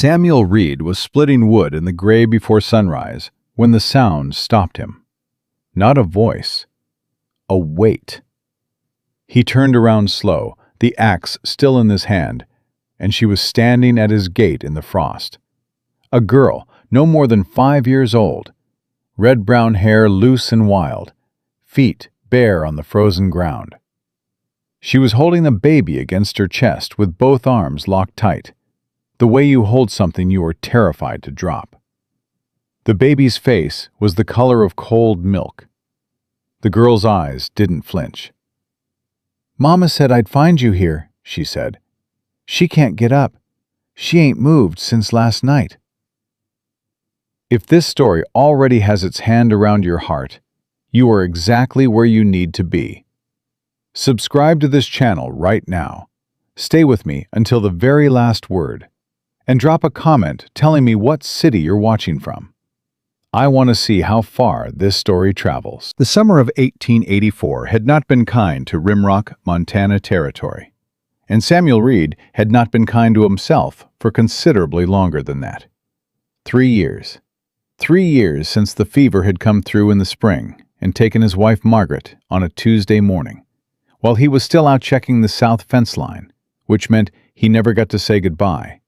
Samuel Reed was splitting wood in the gray before sunrise when the sound stopped him. Not a voice, a weight. He turned around slow, the axe still in his hand, and she was standing at his gate in the frost. A girl, no more than 5 years old, red-brown hair loose and wild, feet bare on the frozen ground. She was holding a baby against her chest with both arms locked tight, the way you hold something you are terrified to drop. The baby's face was the color of cold milk. The girl's eyes didn't flinch. "Mama said I'd find you here," she said. "She can't get up. She ain't moved since last night." If this story already has its hand around your heart, you are exactly where you need to be. Subscribe to this channel right now. Stay with me until the very last word, and drop a comment telling me what city you're watching from. I want to see how far this story travels. The summer of 1884 had not been kind to Rimrock, Montana territory, and Samuel Reed had not been kind to himself for considerably longer than that. 3 years. 3 years since the fever had come through in the spring and taken his wife Margaret on a Tuesday morning, while he was still out checking the south fence line, which meant he never got to say goodbye,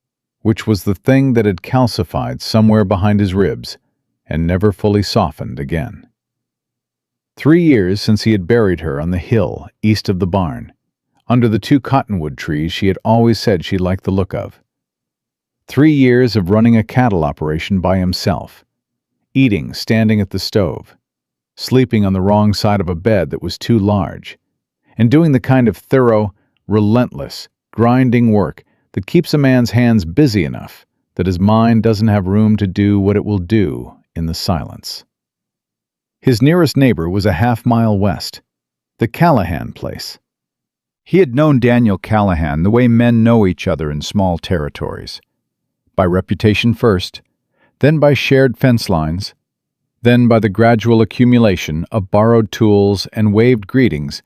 which was the thing that had calcified somewhere behind his ribs and never fully softened again. 3 years since he had buried her on the hill east of the barn, under the 2 cottonwood trees she had always said she liked the look of. 3 years of running a cattle operation by himself, eating standing at the stove, sleeping on the wrong side of a bed that was too large, and doing the kind of thorough, relentless, grinding work that keeps a man's hands busy enough that his mind doesn't have room to do what it will do in the silence. His nearest neighbor was a half-mile west, the Callahan place. He had known Daniel Callahan the way men know each other in small territories, by reputation first, then by shared fence lines, then by the gradual accumulation of borrowed tools and waved greetings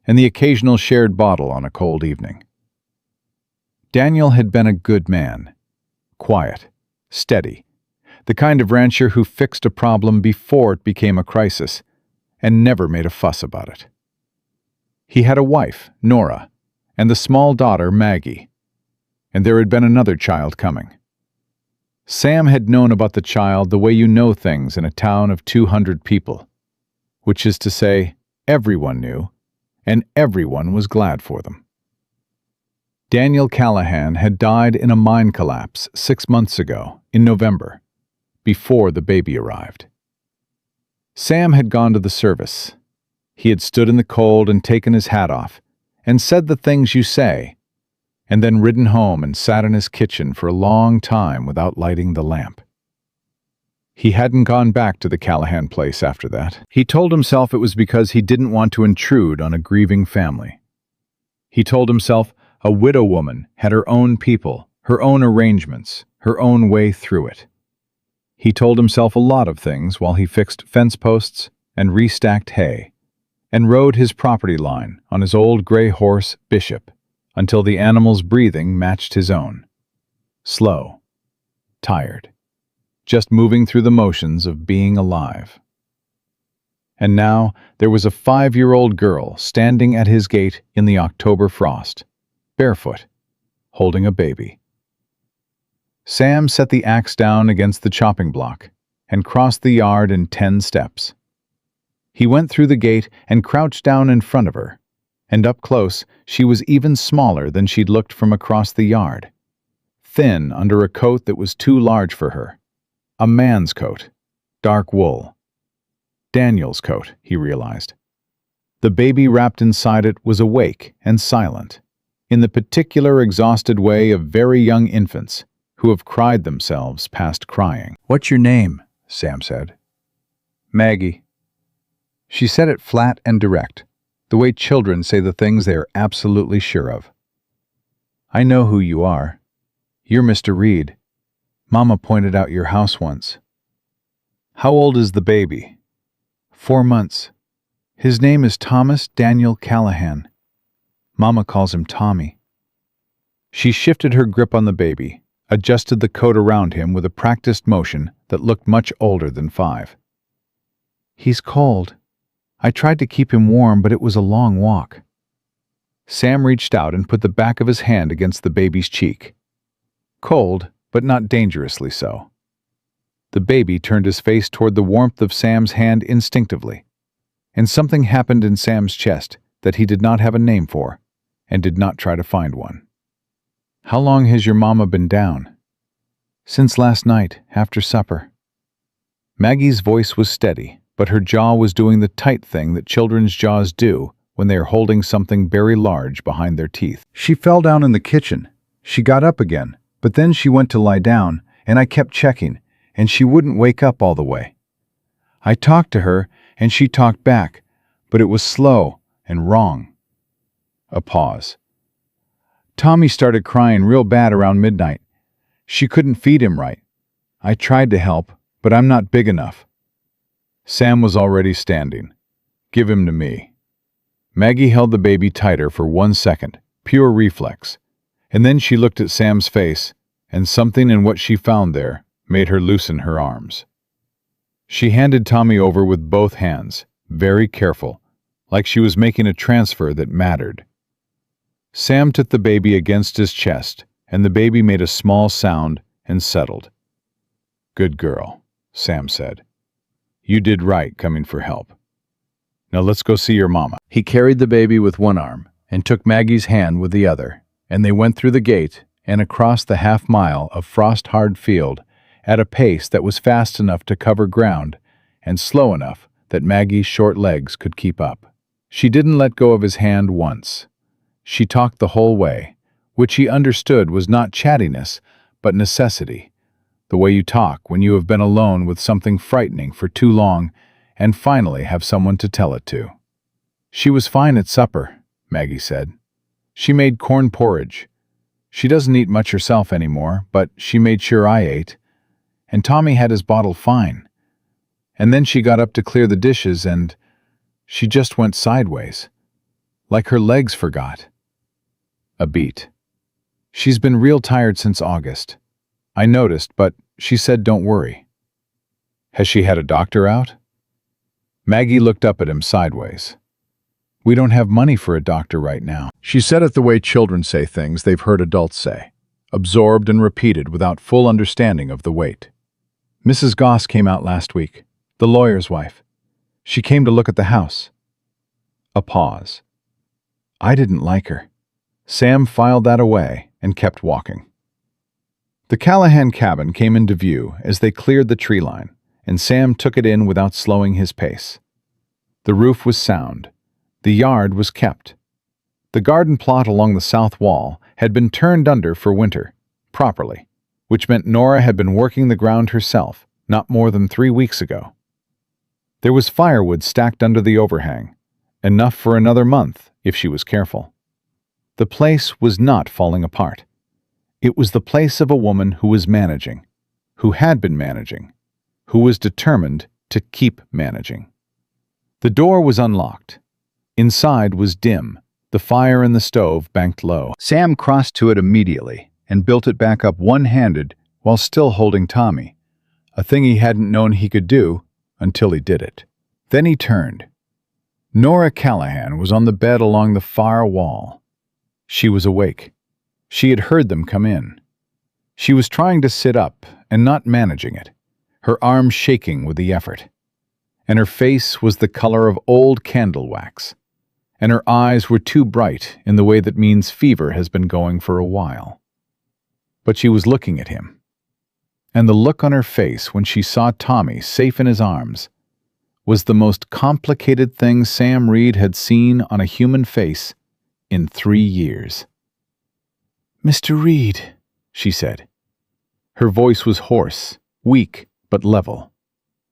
and the occasional shared bottle on a cold evening. Daniel had been a good man, quiet, steady, the kind of rancher who fixed a problem before it became a crisis and never made a fuss about it. He had a wife, Nora, and the small daughter, Maggie, and there had been another child coming. Sam had known about the child the way you know things in a town of 200 people, which is to say, everyone knew, and everyone was glad for them. Daniel Callahan had died in a mine collapse 6 months ago, in November, before the baby arrived. Sam had gone to the service. He had stood in the cold and taken his hat off, and said the things you say, and then ridden home and sat in his kitchen for a long time without lighting the lamp. He hadn't gone back to the Callahan place after that. He told himself it was because he didn't want to intrude on a grieving family. He told himself a widow woman had her own people, her own arrangements, her own way through it. He told himself a lot of things while he fixed fence posts and restacked hay, and rode his property line on his old gray horse, Bishop, until the animal's breathing matched his own. Slow, tired, just moving through the motions of being alive. And now there was a 5-year-old girl standing at his gate in the October frost, barefoot, holding a baby. Sam set the axe down against the chopping block and crossed the yard in 10 steps. He went through the gate and crouched down in front of her, and up close she was even smaller than she'd looked from across the yard, thin under a coat that was too large for her. A man's coat, dark wool. Daniel's coat, he realized. The baby wrapped inside it was awake and silent, in the particular exhausted way of very young infants who have cried themselves past crying. "What's your name?" Sam said. "Maggie." She said it flat and direct, the way children say the things they are absolutely sure of. "I know who you are. You're Mr. Reed. Mama pointed out your house once." "How old is the baby?" 4 months. His name is Thomas Daniel Callahan. Mama calls him Tommy." She shifted her grip on the baby, adjusted the coat around him with a practiced motion that looked much older than 5. "He's cold. I tried to keep him warm, but it was a long walk." Sam reached out and put the back of his hand against the baby's cheek. Cold, but not dangerously so. The baby turned his face toward the warmth of Sam's hand instinctively, and something happened in Sam's chest that he did not have a name for, and did not try to find one. "How long has your mama been down?" "Since last night, after supper." Maggie's voice was steady, but her jaw was doing the tight thing that children's jaws do when they are holding something very large behind their teeth. "She fell down in the kitchen. She got up again, but then she went to lie down, and I kept checking, and she wouldn't wake up all the way. I talked to her, and she talked back, but it was slow and wrong." A pause. "Tommy started crying real bad around midnight. She couldn't feed him right. I tried to help, but I'm not big enough." Sam was already standing. "Give him to me." Maggie held the baby tighter for 1 second, pure reflex, and then she looked at Sam's face, and something in what she found there made her loosen her arms. She handed Tommy over with both hands, very careful, like she was making a transfer that mattered. Sam took the baby against his chest, and the baby made a small sound and settled. "Good girl," Sam said. "You did right coming for help. Now let's go see your mama." He carried the baby with one arm and took Maggie's hand with the other, and they went through the gate and across the half-mile of frost-hard field at a pace that was fast enough to cover ground and slow enough that Maggie's short legs could keep up. She didn't let go of his hand once. She talked the whole way, which he understood was not chattiness, but necessity, the way you talk when you have been alone with something frightening for too long and finally have someone to tell it to. "She was fine at supper," Maggie said. "She made corn porridge. She doesn't eat much herself anymore, but she made sure I ate. And Tommy had his bottle fine. And then she got up to clear the dishes and she just went sideways, like her legs forgot." A beat. "She's been real tired since August. I noticed, but she said don't worry." "Has she had a doctor out?" Maggie looked up at him sideways. "We don't have money for a doctor right now." She said it the way children say things they've heard adults say, absorbed and repeated without full understanding of the weight. "Mrs. Goss came out last week, the lawyer's wife. She came to look at the house." A pause. "I didn't like her." Sam filed that away and kept walking. The Callahan cabin came into view as they cleared the tree line, and Sam took it in without slowing his pace. The roof was sound. The yard was kept. The garden plot along the south wall had been turned under for winter, properly, which meant Nora had been working the ground herself not more than 3 weeks ago. There was firewood stacked under the overhang, enough for another month if she was careful. The place was not falling apart. It was the place of a woman who was managing, who had been managing, who was determined to keep managing. The door was unlocked. Inside was dim, the fire in the stove banked low. Sam crossed to it immediately and built it back up one-handed while still holding Tommy, a thing he hadn't known he could do until he did it. Then he turned. Nora Callahan was on the bed along the far wall. She was awake. She had heard them come in. She was trying to sit up and not managing it, her arms shaking with the effort. And her face was the color of old candle wax, and her eyes were too bright in the way that means fever has been going for a while. But she was looking at him. And the look on her face when she saw Tommy safe in his arms was the most complicated thing Sam Reed had seen on a human face in 3 years. "Mr. Reed," she said. Her voice was hoarse, weak, but level.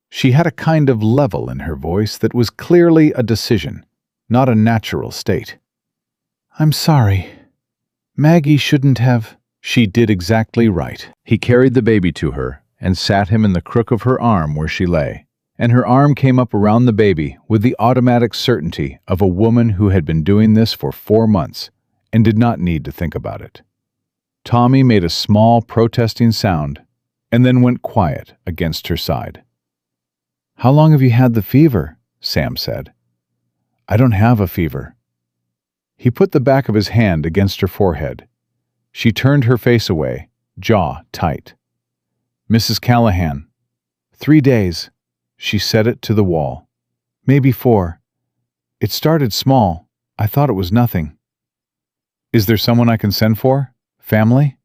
She had a kind of level in her voice that was clearly a decision, not a natural state. "I'm sorry. Maggie shouldn't have." She did exactly right. He carried the baby to her and sat him in the crook of her arm where she lay, and her arm came up around the baby with the automatic certainty of a woman who had been doing this for 4 months and did not need to think about it. Tommy made a small protesting sound and then went quiet against her side. "How long have you had the fever?" Sam said. "I don't have a fever." He put the back of his hand against her forehead. She turned her face away, jaw tight. "Mrs. Callahan, 3 days." She said it to the wall. "Maybe 4. It started small. I thought it was nothing." "Is there someone I can send for? Family?"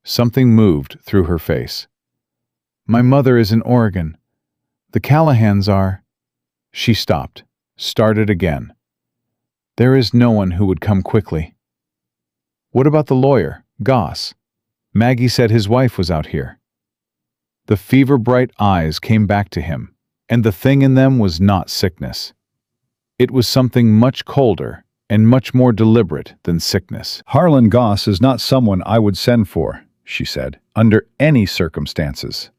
Something moved through her face. "My mother is in Oregon. The Callahans are—" She stopped, started again. "There is no one who would come quickly." "What about the lawyer, Goss? Maggie said his wife was out here." The fever-bright eyes came back to him, and the thing in them was not sickness. It was something much colder and much more deliberate than sickness. "Harlan Goss is not someone I would send for," she said, "under any circumstances."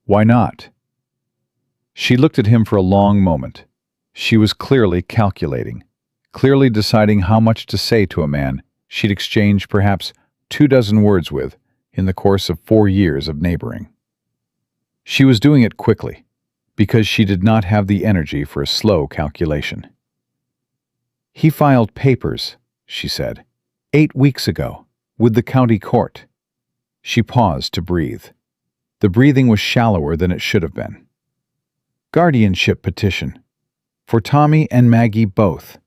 "Why not?" She looked at him for a long moment. She was clearly calculating, clearly deciding how much to say to a man she'd exchanged perhaps 24 words with in the course of 4 years of neighboring. She was doing it quickly, because she did not have the energy for a slow calculation. "He filed papers," she said, 8 weeks ago, with the county court." She paused to breathe. The breathing was shallower than it should have been. "Guardianship petition. For Tommy and Maggie both.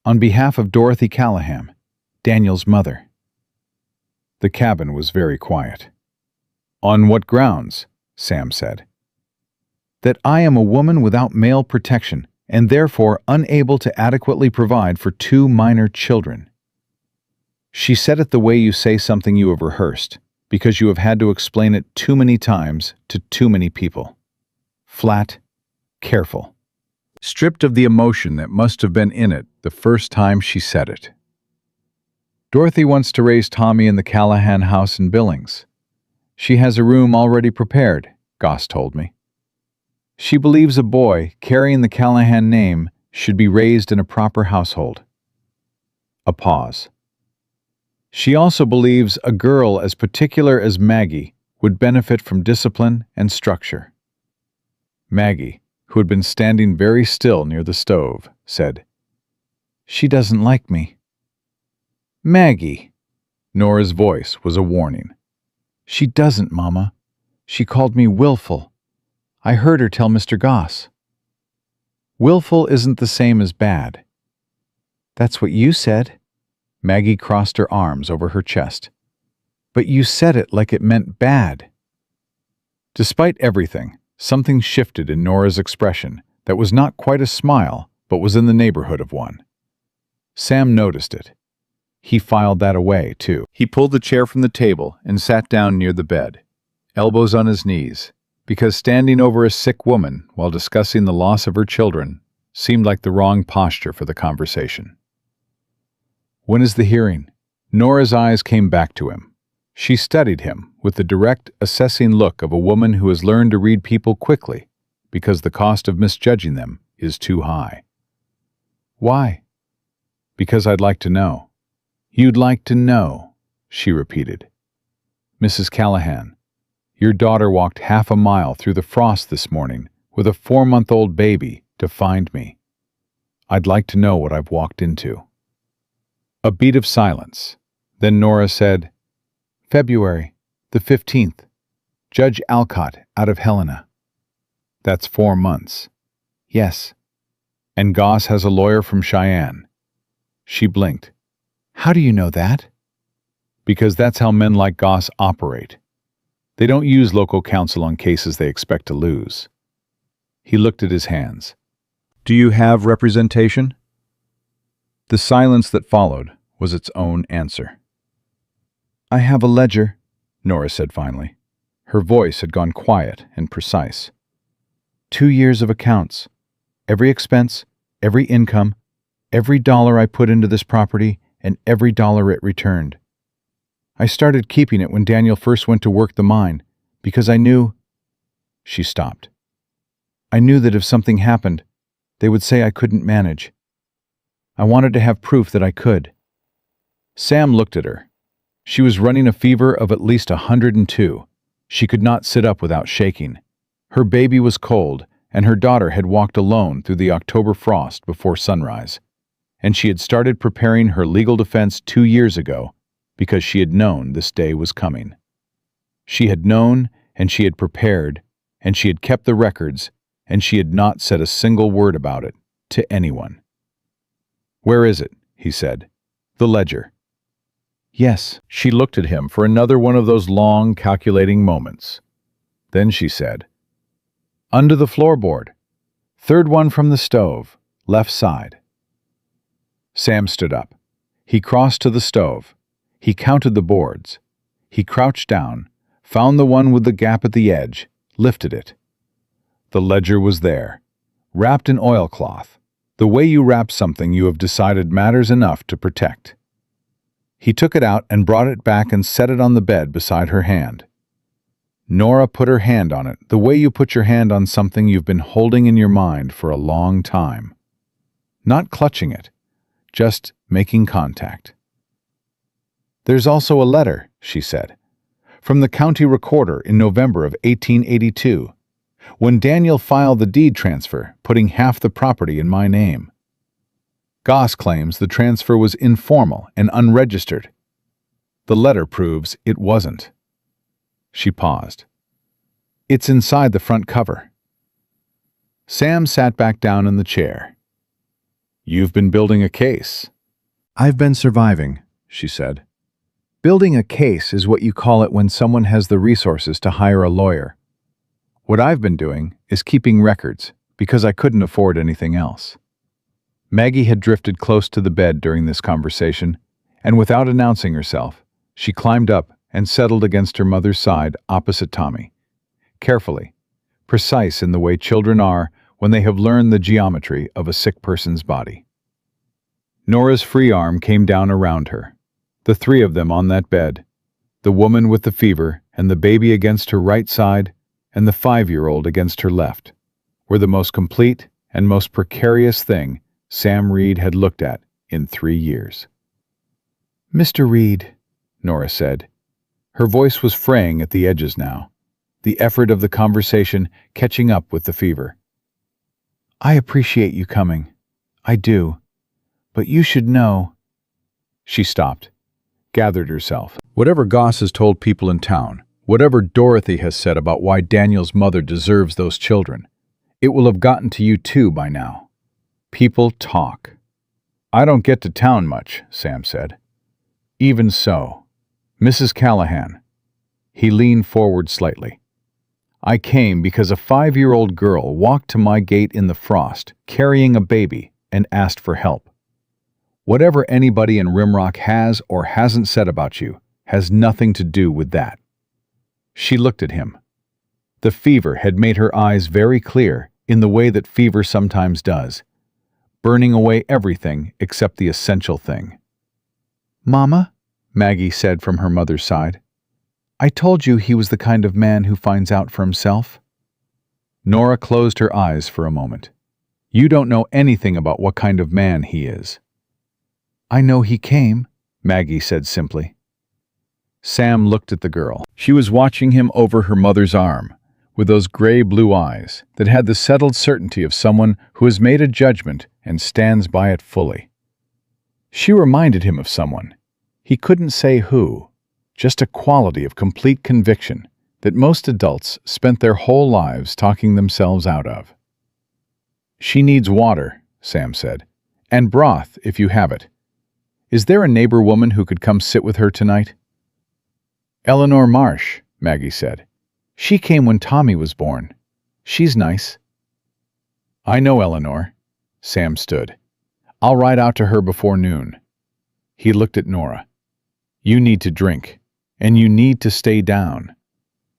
On behalf of Dorothy Callahan, Daniel's mother." The cabin was very quiet. "On what grounds?" Sam said. "That I am a woman without male protection and therefore unable to adequately provide for 2 minor children." She said it the way you say something you have rehearsed, because you have had to explain it too many times to too many people. Flat, careful, stripped of the emotion that must have been in it the first time she said it. "Dorothy wants to raise Tommy in the Callahan house in Billings. She has a room already prepared," Goss told me. "She believes a boy carrying the Callahan name should be raised in a proper household." A pause. "She also believes a girl as particular as Maggie would benefit from discipline and structure." Maggie, who had been standing very still near the stove, said, "She doesn't like me." "Maggie!" Nora's voice was a warning. "She doesn't, Mama. She called me willful. I heard her tell Mr. Goss." "Willful isn't the same as bad." "That's what you said." Maggie crossed her arms over her chest. "But you said it like it meant bad." Despite everything, something shifted in Nora's expression that was not quite a smile, but was in the neighborhood of one. Sam noticed it. He filed that away, too. He pulled the chair from the table and sat down near the bed, elbows on his knees, because standing over a sick woman while discussing the loss of her children seemed like the wrong posture for the conversation. "When is the hearing?" Nora's eyes came back to him. She studied him with the direct, assessing look of a woman who has learned to read people quickly because the cost of misjudging them is too high. "Why?" "Because I'd like to know." "You'd like to know," she repeated. "Mrs. Callahan, your daughter walked half a mile through the frost this morning with a 4-month-old baby to find me. I'd like to know what I've walked into." A beat of silence. Then Nora said, "February the 15th. Judge Alcott out of Helena." "That's 4 months." "Yes." "And Goss has a lawyer from Cheyenne." She blinked. "How do you know that?" "Because that's how men like Goss operate. They don't use local counsel on cases they expect to lose." He looked at his hands. "Do you have representation?" The silence that followed was its own answer. "I have a ledger," Nora said finally. Her voice had gone quiet and precise. 2 years of accounts. Every expense, every income, every dollar I put into this property, and every dollar it returned. I started keeping it when Daniel first went to work the mine, because I knew—" She stopped. "I knew that if something happened, they would say I couldn't manage. I wanted to have proof that I could." Sam looked at her. She was running a fever of at least 102. She could not sit up without shaking. Her baby was cold, and her daughter had walked alone through the October frost before sunrise. And she had started preparing her legal defense 2 years ago because she had known this day was coming. She had known, and she had prepared, and she had kept the records, and she had not said a single word about it to anyone. "Where is it?" he said. "The ledger." "Yes." She looked at him for another one of those long, calculating moments. Then she said, "Under the floorboard. Third one from the stove, left side." Sam stood up. He crossed to the stove. He counted the boards. He crouched down, found the one with the gap at the edge, lifted it. The ledger was there, wrapped in oilcloth, the way you wrap something you have decided matters enough to protect. He took it out and brought it back and set it on the bed beside her hand. Nora put her hand on it, the way you put your hand on something you've been holding in your mind for a long time. Not clutching it, just making contact. "There's also a letter," she said, "from the county recorder in November of 1882, when Daniel filed the deed transfer, putting half the property in my name. Goss claims the transfer was informal and unregistered. The letter proves it wasn't." She paused. "It's inside the front cover." Sam sat back down in the chair. "You've been building a case." "I've been surviving," she said. "Building a case is what you call it when someone has the resources to hire a lawyer. What I've been doing is keeping records, because I couldn't afford anything else." Maggie had drifted close to the bed during this conversation, and without announcing herself, she climbed up and settled against her mother's side opposite Tommy, carefully, precise in the way children are when they have learned the geometry of a sick person's body. Nora's free arm came down around her. The three of them on that bed, the woman with the fever and the baby against her right side and the 5-year-old against her left, were the most complete and most precarious thing Sam Reed had looked at in 3 years. "Mr. Reed," Nora said. Her voice was fraying at the edges now, the effort of the conversation catching up with the fever. "I appreciate you coming. I do. But you should know—" She stopped, gathered herself. "Whatever Goss has told people in town, whatever Dorothy has said about why Daniel's mother deserves those children, it will have gotten to you too by now. People talk." "I don't get to town much," Sam said. "Even so, Mrs. Callahan." He leaned forward slightly. "I came because a 5-year-old girl walked to my gate in the frost, carrying a baby, and asked for help. Whatever anybody in Rimrock has or hasn't said about you has nothing to do with that." She looked at him. The fever had made her eyes very clear in the way that fever sometimes does, burning away everything except the essential thing. "Mama," Maggie said from her mother's side, "I told you he was the kind of man who finds out for himself." Nora closed her eyes for a moment. "You don't know anything about what kind of man he is." "I know he came," Maggie said simply. Sam looked at the girl. She was watching him over her mother's arm, with those gray-blue eyes that had the settled certainty of someone who has made a judgment and stands by it fully. She reminded him of someone. He couldn't say who, just a quality of complete conviction that most adults spent their whole lives talking themselves out of. "She needs water," Sam said, "and broth if you have it. Is there a neighbor woman who could come sit with her tonight?" "Eleanor Marsh," Maggie said. "She came when Tommy was born. She's nice." "I know Eleanor." Sam stood. "I'll ride out to her before noon." He looked at Nora. "You need to drink, and you need to stay down.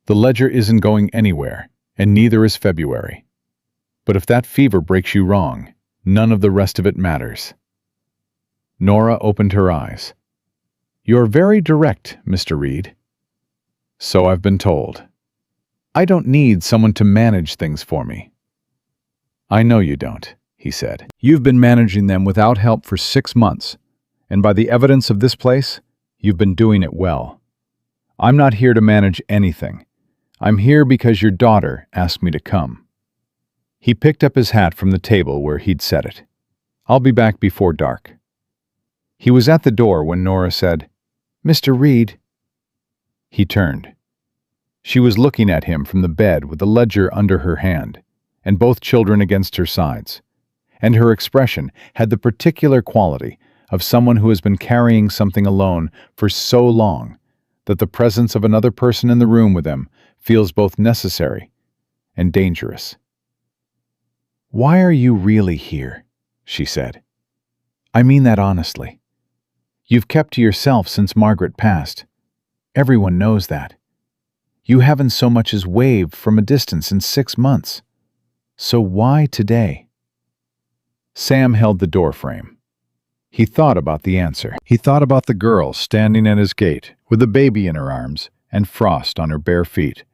The ledger isn't going anywhere, and neither is February. But if that fever breaks you wrong, none of the rest of it matters." Nora opened her eyes. "You're very direct, Mr. Reed." "So I've been told. I don't need someone to manage things for me." "I know you don't," he said. "You've been managing them without help for 6 months, and by the evidence of this place, You've been doing it well. I'm not here to manage anything. I'm here because your daughter asked me to come." He picked up his hat from the table where he'd set it. "I'll be back before dark." He was at the door when Nora said, "Mr. Reed." He turned. She was looking at him from the bed with the ledger under her hand, and both children against her sides, and her expression had the particular quality of someone who has been carrying something alone for so long that the presence of another person in the room with them feels both necessary and dangerous. "Why are you really here?" she said. "I mean that honestly. You've kept to yourself since Margaret passed. Everyone knows that. You haven't so much as waved from a distance in 6 months. So why today?" Sam held the doorframe. He thought about the answer. He thought about the girl standing at his gate with a baby in her arms and frost on her bare feet,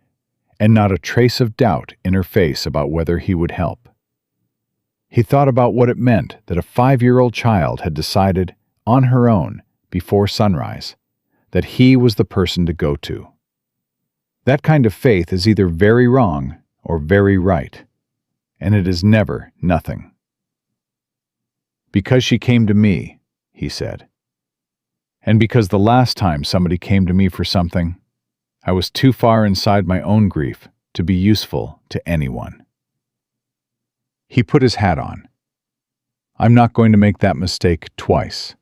and not a trace of doubt in her face about whether he would help. He thought about what it meant that a 5-year-old child had decided, on her own, before sunrise, that he was the person to go to. That kind of faith is either very wrong or very right, and it is never nothing. "Because she came to me," he said. "And because the last time somebody came to me for something, I was too far inside my own grief to be useful to anyone." He put his hat on. "I'm not going to make that mistake twice."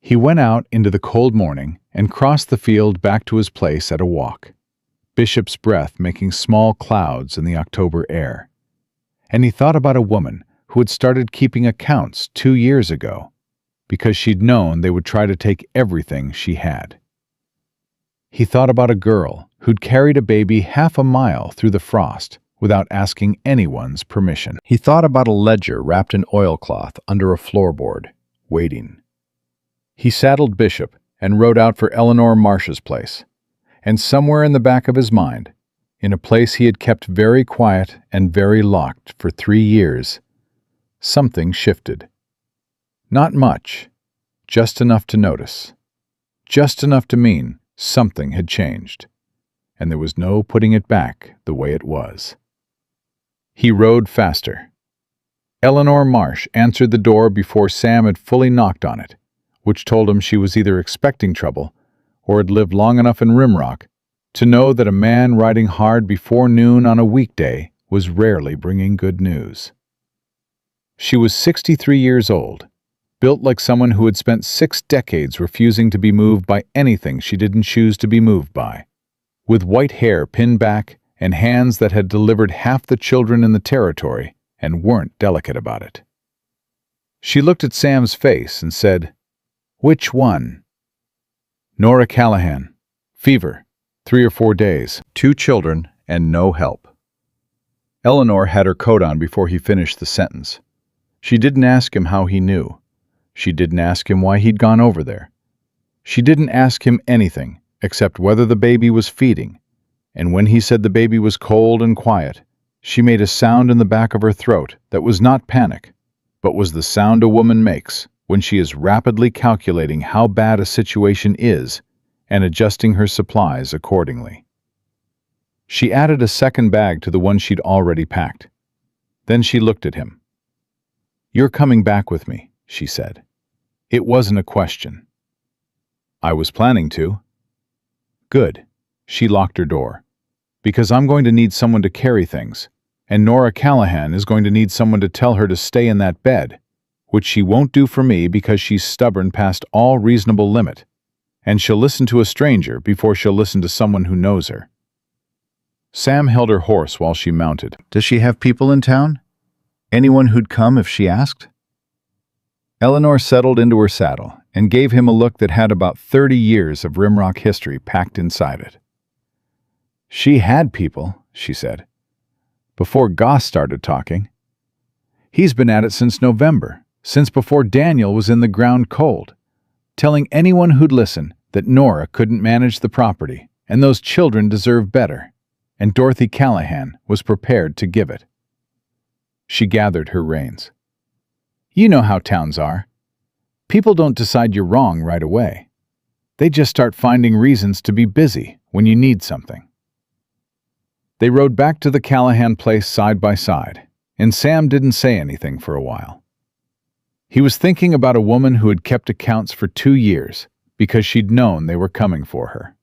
He went out into the cold morning and crossed the field back to his place at a walk, Bishop's breath making small clouds in the October air. And he thought about a woman who had started keeping accounts 2 years ago, because she'd known they would try to take everything she had. He thought about a girl who'd carried a baby half a mile through the frost without asking anyone's permission. He thought about a ledger wrapped in oilcloth under a floorboard, waiting. He saddled Bishop and rode out for Eleanor Marsh's place, and somewhere in the back of his mind, in a place he had kept very quiet and very locked for 3 years, something shifted. Not much, just enough to notice, just enough to mean something had changed, and there was no putting it back the way it was. He rode faster. Eleanor Marsh answered the door before Sam had fully knocked on it, which told him she was either expecting trouble or had lived long enough in Rimrock to know that a man riding hard before noon on a weekday was rarely bringing good news. She was 63 years old, built like someone who had spent 6 decades refusing to be moved by anything she didn't choose to be moved by, with white hair pinned back and hands that had delivered half the children in the territory and weren't delicate about it. She looked at Sam's face and said, "Which one?" "Nora Callahan. Fever. 3 or 4 days. 2 children and no help." Eleanor had her coat on before he finished the sentence. She didn't ask him how he knew. She didn't ask him why he'd gone over there. She didn't ask him anything except whether the baby was feeding, and when he said the baby was cold and quiet, she made a sound in the back of her throat that was not panic, but was the sound a woman makes when she is rapidly calculating how bad a situation is and adjusting her supplies accordingly. She added a second bag to the one she'd already packed. Then she looked at him. "You're coming back with me," she said. It wasn't a question. "I was planning to." "Good." She locked her door. "Because I'm going to need someone to carry things, and Nora Callahan is going to need someone to tell her to stay in that bed, which she won't do for me because she's stubborn past all reasonable limit, and she'll listen to a stranger before she'll listen to someone who knows her." Sam held her horse while she mounted. "Does she have people in town? Anyone who'd come if she asked?" Eleanor settled into her saddle and gave him a look that had about 30 years of Rimrock history packed inside it. "She had people," she said, "before Goss started talking. He's been at it since November, since before Daniel was in the ground cold, telling anyone who'd listen that Nora couldn't manage the property and those children deserve better, and Dorothy Callahan was prepared to give it." She gathered her reins. "You know how towns are. People don't decide you're wrong right away. They just start finding reasons to be busy when you need something. They rode back to the Callahan place side by side, and Sam didn't say anything for a while. He was thinking about a woman who had kept accounts for 2 years because she'd known they were coming for her,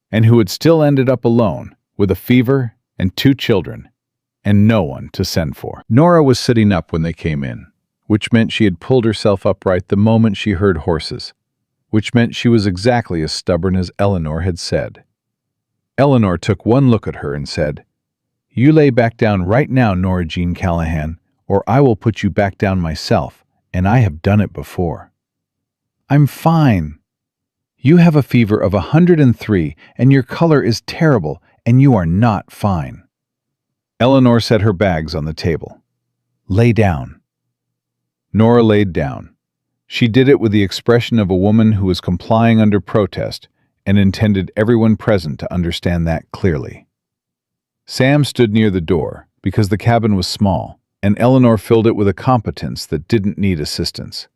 and who had still ended up alone with a fever and 2 children and no one to send for. Nora was sitting up when they came in, which meant she had pulled herself upright the moment she heard horses, which meant she was exactly as stubborn as Eleanor had said. Eleanor took one look at her and said, "You lay back down right now, Nora Jean Callahan, or I will put you back down myself, and I have done it before." "I'm fine." "You have a fever of 103, and your color is terrible, and you are not fine." Eleanor set her bags on the table. "Lay down." Nora laid down. She did it with the expression of a woman who was complying under protest and intended everyone present to understand that clearly. Sam stood near the door because the cabin was small, and Eleanor filled it with a competence that didn't need assistance.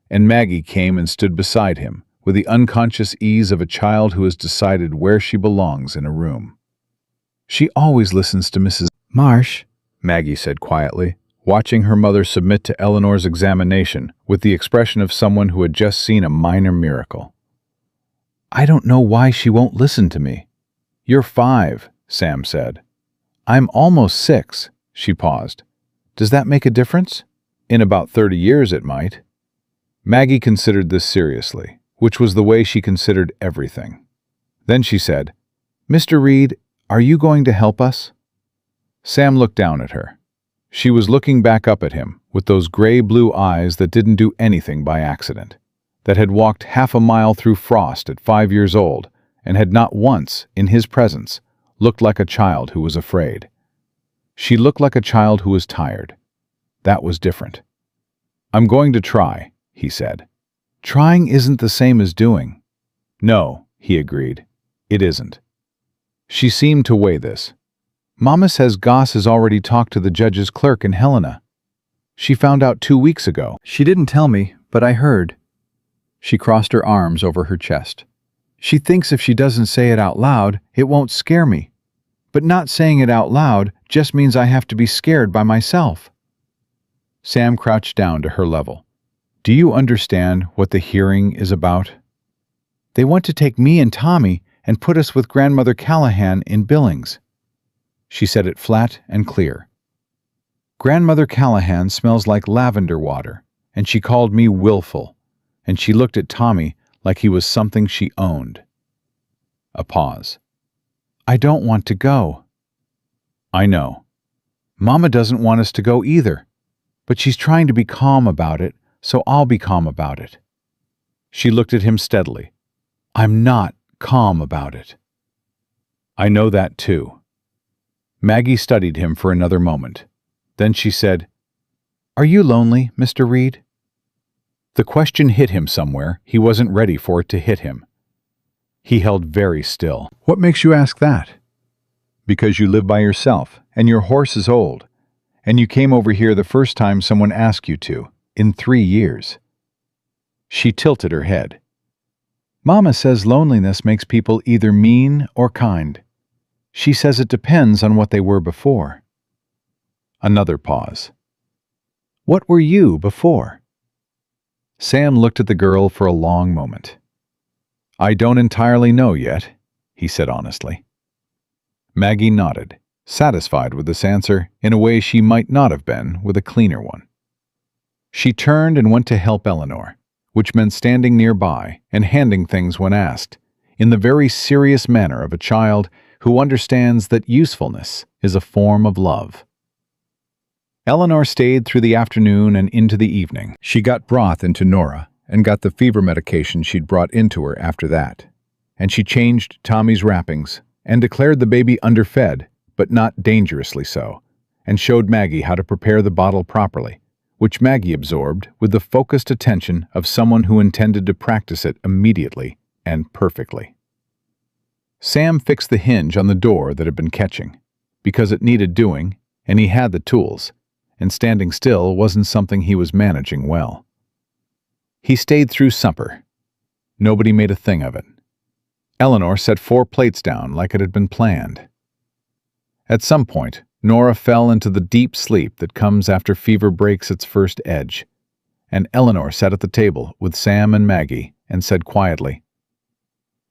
And Maggie came and stood beside him with the unconscious ease of a child who has decided where she belongs in a room. "She always listens to Mrs. Marsh," Maggie said quietly, watching her mother submit to Eleanor's examination with the expression of someone who had just seen a minor miracle. "I don't know why she won't listen to me." "You're 5, Sam said. "I'm almost 6, she paused. "Does that make a difference?" "In about 30 years it might." Maggie considered this seriously, which was the way she considered everything. Then she said, "Mr. Reed, are you going to help us?" Sam looked down at her. She was looking back up at him with those gray-blue eyes that didn't do anything by accident, that had walked half a mile through frost at 5 years old and had not once, in his presence, looked like a child who was afraid. She looked like a child who was tired. That was different. "I'm going to try," he said. "Trying isn't the same as doing." "No," he agreed. "It isn't." She seemed to weigh this. "Mama says Goss has already talked to the judge's clerk in Helena. She found out 2 weeks ago." "She didn't tell me, but I heard." She crossed her arms over her chest. "She thinks if she doesn't say it out loud, it won't scare me. But not saying it out loud just means I have to be scared by myself." Sam crouched down to her level. "Do you understand what the hearing is about?" "They want to take me and Tommy and put us with Grandmother Callahan in Billings." She said it flat and clear. "Grandmother Callahan smells like lavender water, and she called me willful, and she looked at Tommy like he was something she owned." A pause. "I don't want to go." "I know." "Mama doesn't want us to go either, but she's trying to be calm about it, so I'll be calm about it." She looked at him steadily. "I'm not calm about it." "I know that too." Maggie studied him for another moment. Then she said, "Are you lonely, Mr. Reed?" The question hit him somewhere he wasn't ready for it to hit him. He held very still. "What makes you ask that?" "Because you live by yourself, and your horse is old, and you came over here the first time someone asked you to, in 3 years. She tilted her head. "Mama says loneliness makes people either mean or kind. She says it depends on what they were before." Another pause. "What were you before?" Sam looked at the girl for a long moment. "I don't entirely know yet," he said honestly. Maggie nodded, satisfied with this answer in a way she might not have been with a cleaner one. She turned and went to help Eleanor, which meant standing nearby and handing things when asked, in the very serious manner of a child who understands that usefulness is a form of love. Eleanor stayed through the afternoon and into the evening. She got broth into Nora and got the fever medication she'd brought into her after that. And she changed Tommy's wrappings and declared the baby underfed, but not dangerously so, and showed Maggie how to prepare the bottle properly, which Maggie absorbed with the focused attention of someone who intended to practice it immediately and perfectly. Sam fixed the hinge on the door that had been catching, because it needed doing, and he had the tools, and standing still wasn't something he was managing well. He stayed through supper. Nobody made a thing of it. Eleanor set 4 plates down like it had been planned. At some point, Nora fell into the deep sleep that comes after fever breaks its first edge, and Eleanor sat at the table with Sam and Maggie and said quietly,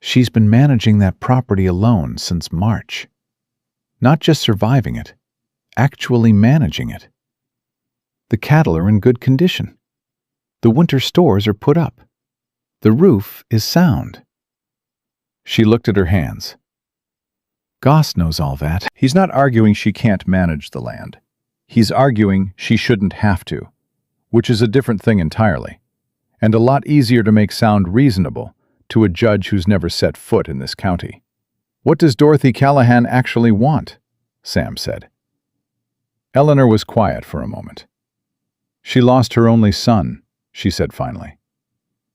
"She's been managing that property alone since March. Not just surviving it, actually managing it. The cattle are in good condition. The winter stores are put up. The roof is sound." She looked at her hands. "Goss knows all that. He's not arguing she can't manage the land. He's arguing she shouldn't have to, which is a different thing entirely, and a lot easier to make sound reasonable to a judge who's never set foot in this county." "What does Dorothy Callahan actually want?" Sam said. Eleanor was quiet for a moment. "She lost her only son," she said finally.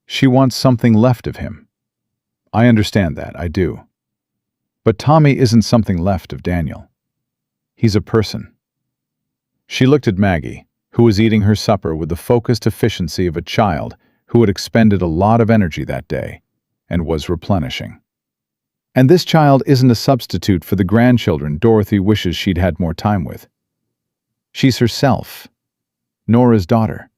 "She wants something left of him. I understand that, I do. But Tommy isn't something left of Daniel. He's a person." She looked at Maggie, who was eating her supper with the focused efficiency of a child who had expended a lot of energy that day and was replenishing. "And this child isn't a substitute for the grandchildren Dorothy wishes she'd had more time with. She's herself, Nora's daughter."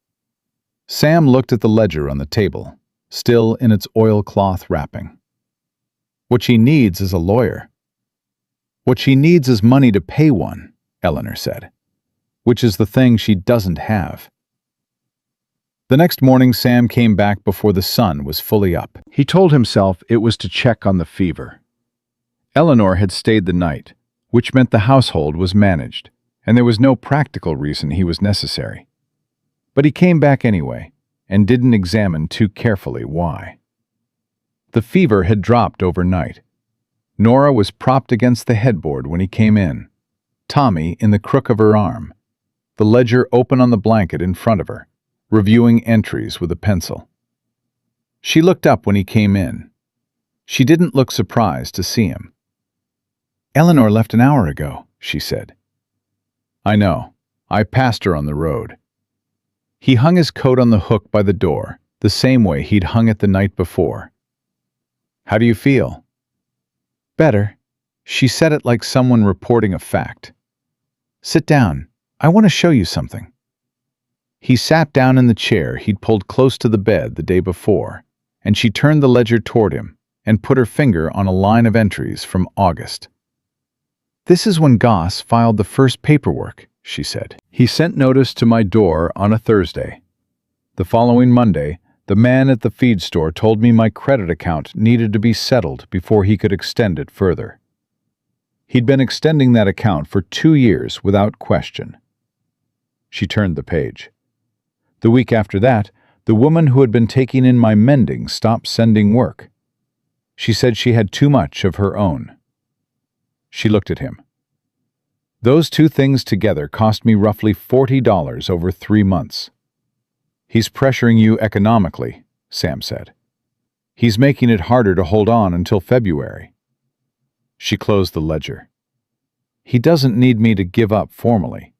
Sam looked at the ledger on the table, still in its oilcloth wrapping. "What she needs is a lawyer." "What she needs is money to pay one," Eleanor said, "which is the thing she doesn't have." The next morning, Sam came back before the sun was fully up. He told himself it was to check on the fever. Eleanor had stayed the night, which meant the household was managed, and there was no practical reason he was necessary. But he came back anyway, and didn't examine too carefully why. The fever had dropped overnight. Nora was propped against the headboard when he came in, Tommy in the crook of her arm, the ledger open on the blanket in front of her, reviewing entries with a pencil. She looked up when he came in. She didn't look surprised to see him. "Eleanor left an hour ago," she said. "I know. I passed her on the road." He hung his coat on the hook by the door, the same way he'd hung it the night before. "How do you feel?" "Better." She said it like someone reporting a fact. "Sit down. I want to show you something." He sat down in the chair he'd pulled close to the bed the day before, and she turned the ledger toward him and put her finger on a line of entries from August. "This is when Goss filed the first paperwork," she said. "He sent notice to my door on a Thursday. The following Monday, the man at the feed store told me my credit account needed to be settled before he could extend it further. He'd been extending that account for 2 years without question." She turned the page. "The week after that, the woman who had been taking in my mending stopped sending work. She said she had too much of her own." She looked at him. "Those 2 things together cost me roughly $40 over 3 months. He's pressuring you economically," Sam said. "He's making it harder to hold on until February." She closed the ledger. "He doesn't need me to give up formally.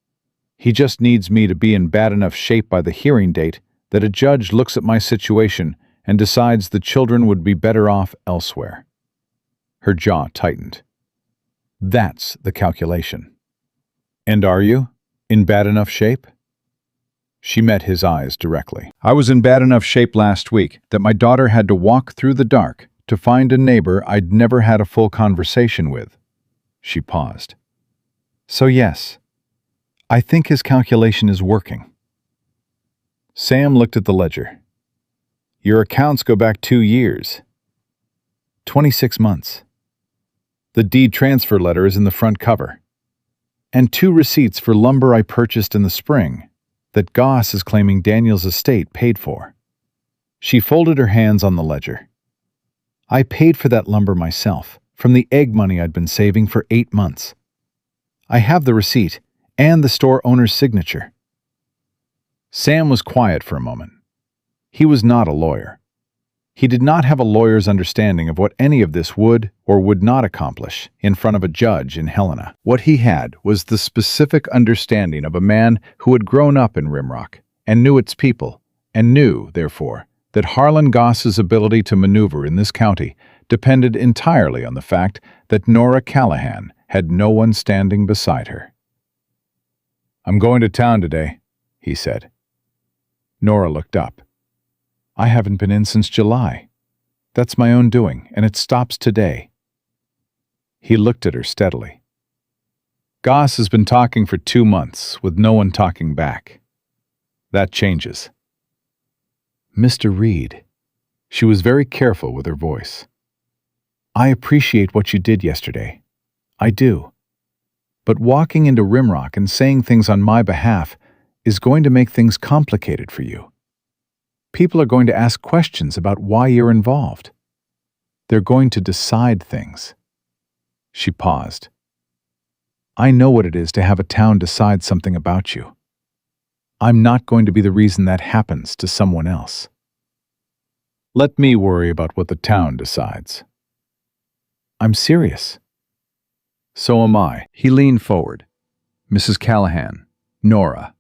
He just needs me to be in bad enough shape by the hearing date that a judge looks at my situation and decides the children would be better off elsewhere." Her jaw tightened. "That's the calculation." "And are you in bad enough shape?" She met his eyes directly. "I was in bad enough shape last week that my daughter had to walk through the dark to find a neighbor I'd never had a full conversation with." She paused. "So yes, I think his calculation is working." Sam looked at the ledger. "Your accounts go back 2 years. 26 months. The deed transfer letter is in the front cover. And 2 receipts for lumber I purchased in the spring that Goss is claiming Daniel's estate paid for." She folded her hands on the ledger. "I paid for that lumber myself, from the egg money I'd been saving for 8 months. I have the receipt and the store owner's signature." Sam was quiet for a moment. He was not a lawyer. He did not have a lawyer's understanding of what any of this would or would not accomplish in front of a judge in Helena. What he had was the specific understanding of a man who had grown up in Rimrock and knew its people, and knew, therefore, that Harlan Goss's ability to maneuver in this county depended entirely on the fact that Nora Callahan had no one standing beside her. "I'm going to town today," he said. Nora looked up. "I haven't been in since July. That's my own doing, and it stops today." He looked at her steadily. "Goss has been talking for 2 months, with no one talking back. That changes." "Mr. Reed," she was very careful with her voice, "I appreciate what you did yesterday. I do. But walking into Rimrock and saying things on my behalf is going to make things complicated for you. People are going to ask questions about why you're involved. They're going to decide things." She paused. "I know what it is to have a town decide something about you. I'm not going to be the reason that happens to someone else. Let me worry about what the town decides." "I'm serious." "So am I." He leaned forward. "Mrs. Callahan, Nora,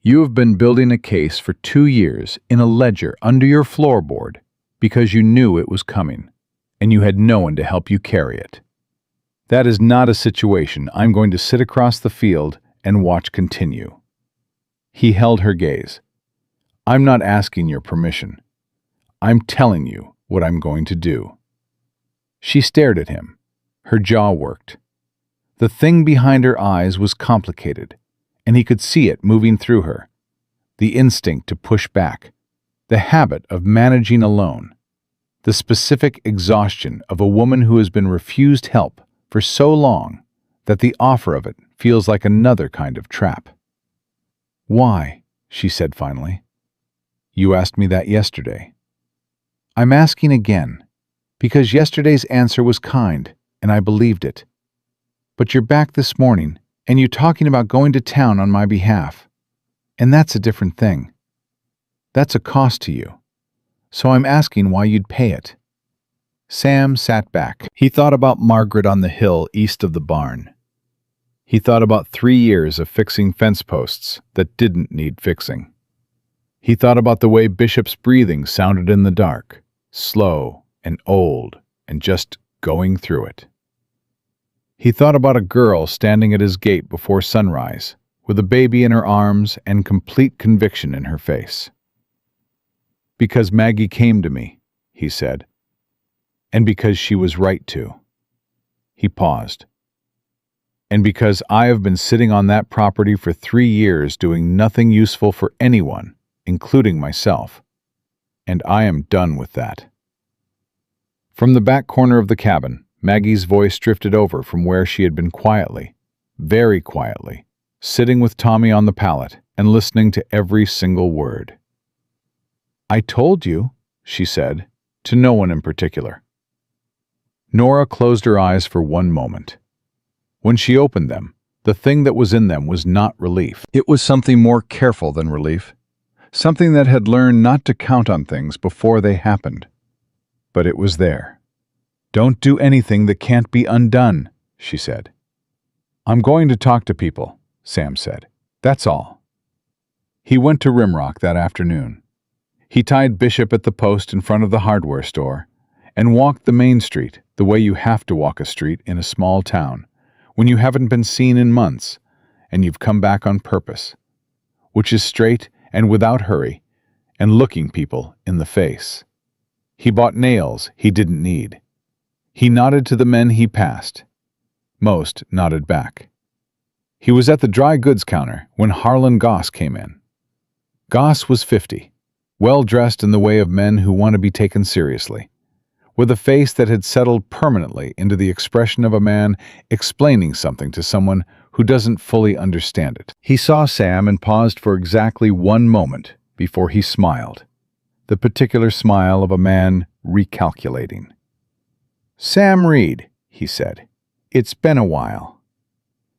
you have been building a case for 2 years in a ledger under your floorboard because you knew it was coming, and you had no one to help you carry it. That is not a situation I'm going to sit across the field and watch continue." He held her gaze. "I'm not asking your permission. I'm telling you what I'm going to do." She stared at him. Her jaw worked. The thing behind her eyes was complicated, and he could see it moving through her. The instinct to push back, the habit of managing alone, the specific exhaustion of a woman who has been refused help for so long that the offer of it feels like another kind of trap. "Why?" she said finally. "You asked me that yesterday." "I'm asking again, because yesterday's answer was kind, and I believed it. But you're back this morning, and you're talking about going to town on my behalf. And that's a different thing. That's a cost to you. So I'm asking why you'd pay it." Sam sat back. He thought about Margaret on the hill east of the barn. He thought about 3 years of fixing fence posts that didn't need fixing. He thought about the way Bishop's breathing sounded in the dark, slow and old and just going through it. He thought about a girl standing at his gate before sunrise, with a baby in her arms and complete conviction in her face. "Because Maggie came to me," he said, "and because she was right to." He paused. "And because I have been sitting on that property for 3 years doing nothing useful for anyone, including myself. And I am done with that." From the back corner of the cabin, Maggie's voice drifted over from where she had been quietly, very quietly, sitting with Tommy on the pallet and listening to every single word. "I told you," she said, to no one in particular. Nora closed her eyes for one moment. When she opened them, the thing that was in them was not relief. It was something more careful than relief, something that had learned not to count on things before they happened. But it was there. "Don't do anything that can't be undone," she said. "I'm going to talk to people," Sam said. "That's all." He went to Rimrock that afternoon. He tied Bishop at the post in front of the hardware store and walked the main street the way you have to walk a street in a small town when you haven't been seen in months and you've come back on purpose, which is straight and without hurry and looking people in the face. He bought nails he didn't need. He nodded to the men he passed. Most nodded back. He was at the dry goods counter when Harlan Goss came in. Goss was 50, well-dressed in the way of men who want to be taken seriously, with a face that had settled permanently into the expression of a man explaining something to someone who doesn't fully understand it. He saw Sam and paused for exactly one moment before he smiled, the particular smile of a man recalculating. "Sam Reed," he said. "It's been a while."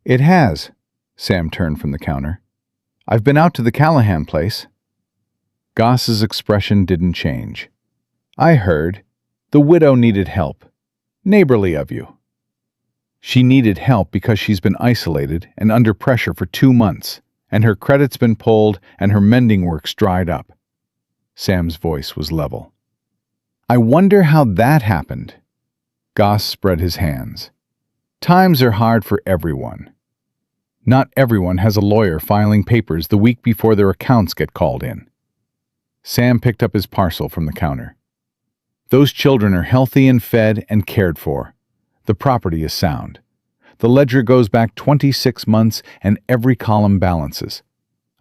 "It has." Sam turned from the counter. "I've been out to the Callahan place." Goss's expression didn't change. "I heard. The widow needed help. Neighborly of you." "She needed help because she's been isolated and under pressure for 2 months, and her credit's been pulled and her mending work's dried up." Sam's voice was level. I wonder how that happened. Goss spread his hands. Times are hard for everyone. Not everyone has a lawyer filing papers the week before their accounts get called in. Sam picked up his parcel from the counter. Those children are healthy and fed and cared for. The property is sound. The ledger goes back 26 months and every column balances.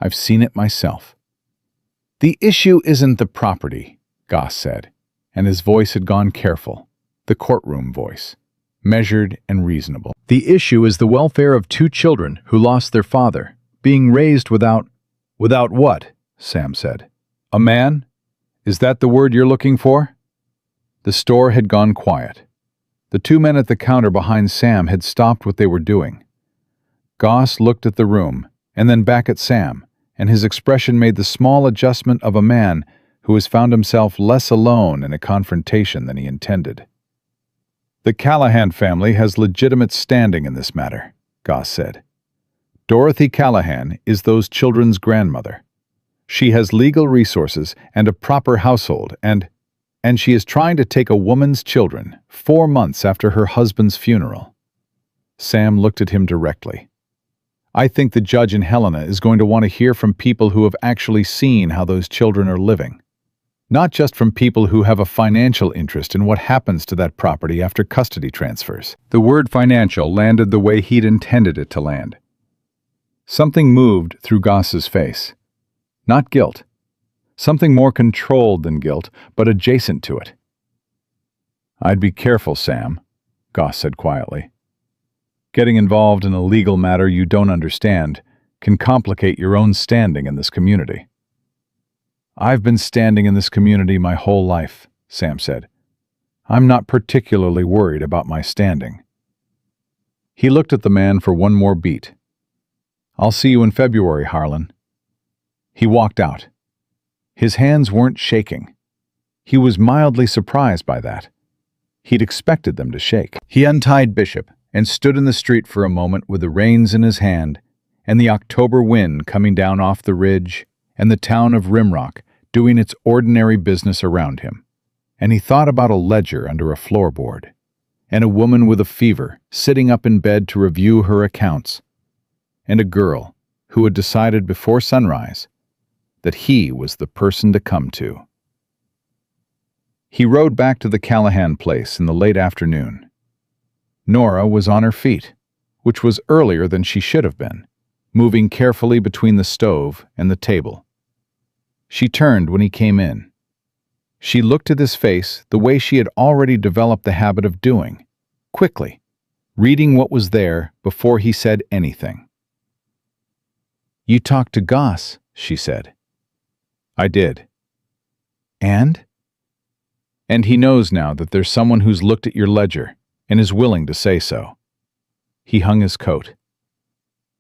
I've seen it myself. The issue isn't the property, Goss said, and his voice had gone careful, the courtroom voice, measured and reasonable. The issue is the welfare of two children who lost their father, being raised without... Without what? Sam said. A man? Is that the word you're looking for? The store had gone quiet. The two men at the counter behind Sam had stopped what they were doing. Goss looked at the room, and then back at Sam, and his expression made the small adjustment of a man who has found himself less alone in a confrontation than he intended. The Callahan family has legitimate standing in this matter, Goss said. Dorothy Callahan is those children's grandmother. She has legal resources and a proper household, and she is trying to take a woman's children 4 months after her husband's funeral. Sam looked at him directly. I think the judge in Helena is going to want to hear from people who have actually seen how those children are living. Not just from people who have a financial interest in what happens to that property after custody transfers. The word financial landed the way he'd intended it to land. Something moved through Goss's face. Not guilt. Something more controlled than guilt, but adjacent to it. I'd be careful, Sam, Goss said quietly. Getting involved in a legal matter you don't understand can complicate your own standing in this community. I've been standing in this community my whole life, Sam said. I'm not particularly worried about my standing. He looked at the man for one more beat. I'll see you in February, Harlan. He walked out. His hands weren't shaking. He was mildly surprised by that. He'd expected them to shake. He untied Bishop and stood in the street for a moment with the reins in his hand and the October wind coming down off the ridge and the town of Rimrock doing its ordinary business around him. And he thought about a ledger under a floorboard and a woman with a fever sitting up in bed to review her accounts and a girl who had decided before sunrise that he was the person to come to. He rode back to the Callahan place in the late afternoon. Nora was on her feet, which was earlier than she should have been, moving carefully between the stove and the table. She turned when he came in. She looked at his face the way she had already developed the habit of doing, quickly, reading what was there before he said anything. "You talked to Goss," she said. "I did." "And?" "And he knows now that there's someone who's looked at your ledger and is willing to say so." He hung his coat.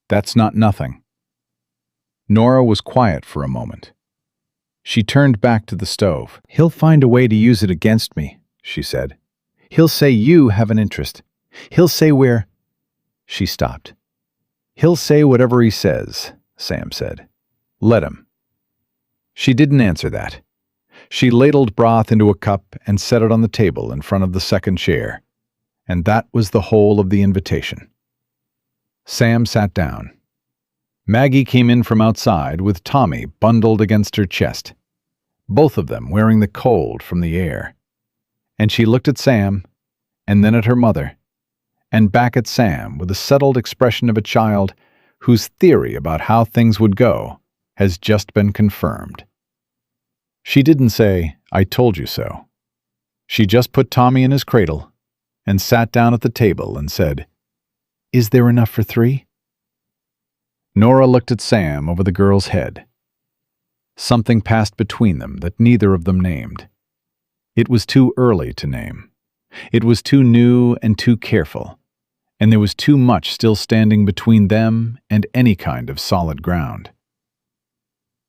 "That's not nothing." Nora was quiet for a moment. She turned back to the stove. "He'll find a way to use it against me," she said. "He'll say you have an interest. He'll say we're—" She stopped. "He'll say whatever he says," Sam said. "Let him." She didn't answer that. She ladled broth into a cup and set it on the table in front of the second chair. And that was the whole of the invitation. Sam sat down. Maggie came in from outside with Tommy bundled against her chest, both of them wearing the cold from the air. And she looked at Sam, and then at her mother, and back at Sam with the settled expression of a child whose theory about how things would go has just been confirmed. She didn't say, "I told you so." She just put Tommy in his cradle and sat down at the table and said, "Is there enough for 3?" Nora looked at Sam over the girl's head. Something passed between them that neither of them named. It was too early to name. It was too new and too careful, and there was too much still standing between them and any kind of solid ground.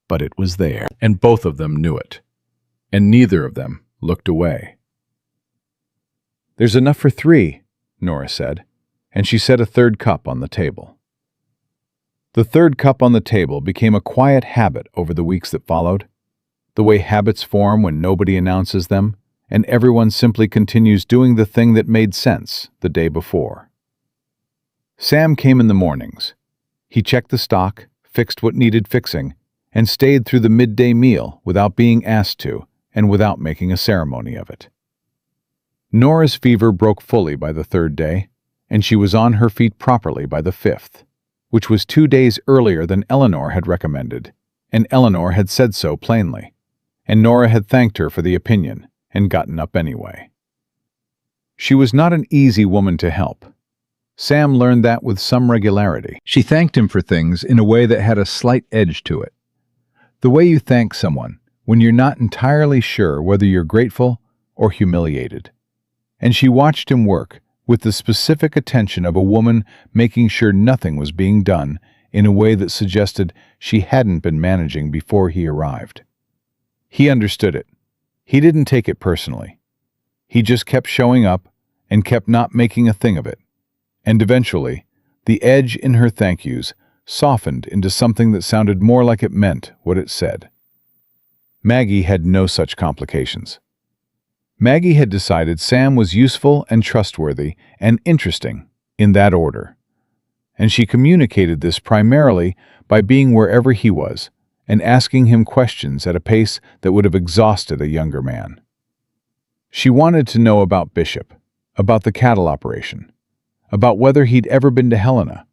But it was there, and both of them knew it, and neither of them looked away. "There's enough for 3, Nora said, and she set a third cup on the table. The third cup on the table became a quiet habit over the weeks that followed, the way habits form when nobody announces them and everyone simply continues doing the thing that made sense the day before. Sam came in the mornings. He checked the stock, fixed what needed fixing, and stayed through the midday meal without being asked to and without making a ceremony of it. Nora's fever broke fully by the third day, and she was on her feet properly by the fifth, which was 2 days earlier than Eleanor had recommended, and Eleanor had said so plainly, and Nora had thanked her for the opinion and gotten up anyway. She was not an easy woman to help. Sam learned that with some regularity. She thanked him for things in a way that had a slight edge to it. The way you thank someone when you're not entirely sure whether you're grateful or humiliated. And she watched him work with the specific attention of a woman making sure nothing was being done in a way that suggested she hadn't been managing before he arrived. He understood it. He didn't take it personally. He just kept showing up and kept not making a thing of it. And eventually, the edge in her thank yous softened into something that sounded more like it meant what it said. Maggie had no such complications. Maggie had decided Sam was useful and trustworthy and interesting in that order, and she communicated this primarily by being wherever he was and asking him questions at a pace that would have exhausted a younger man. She wanted to know about Bishop, about the cattle operation, about whether he'd ever been to Helena,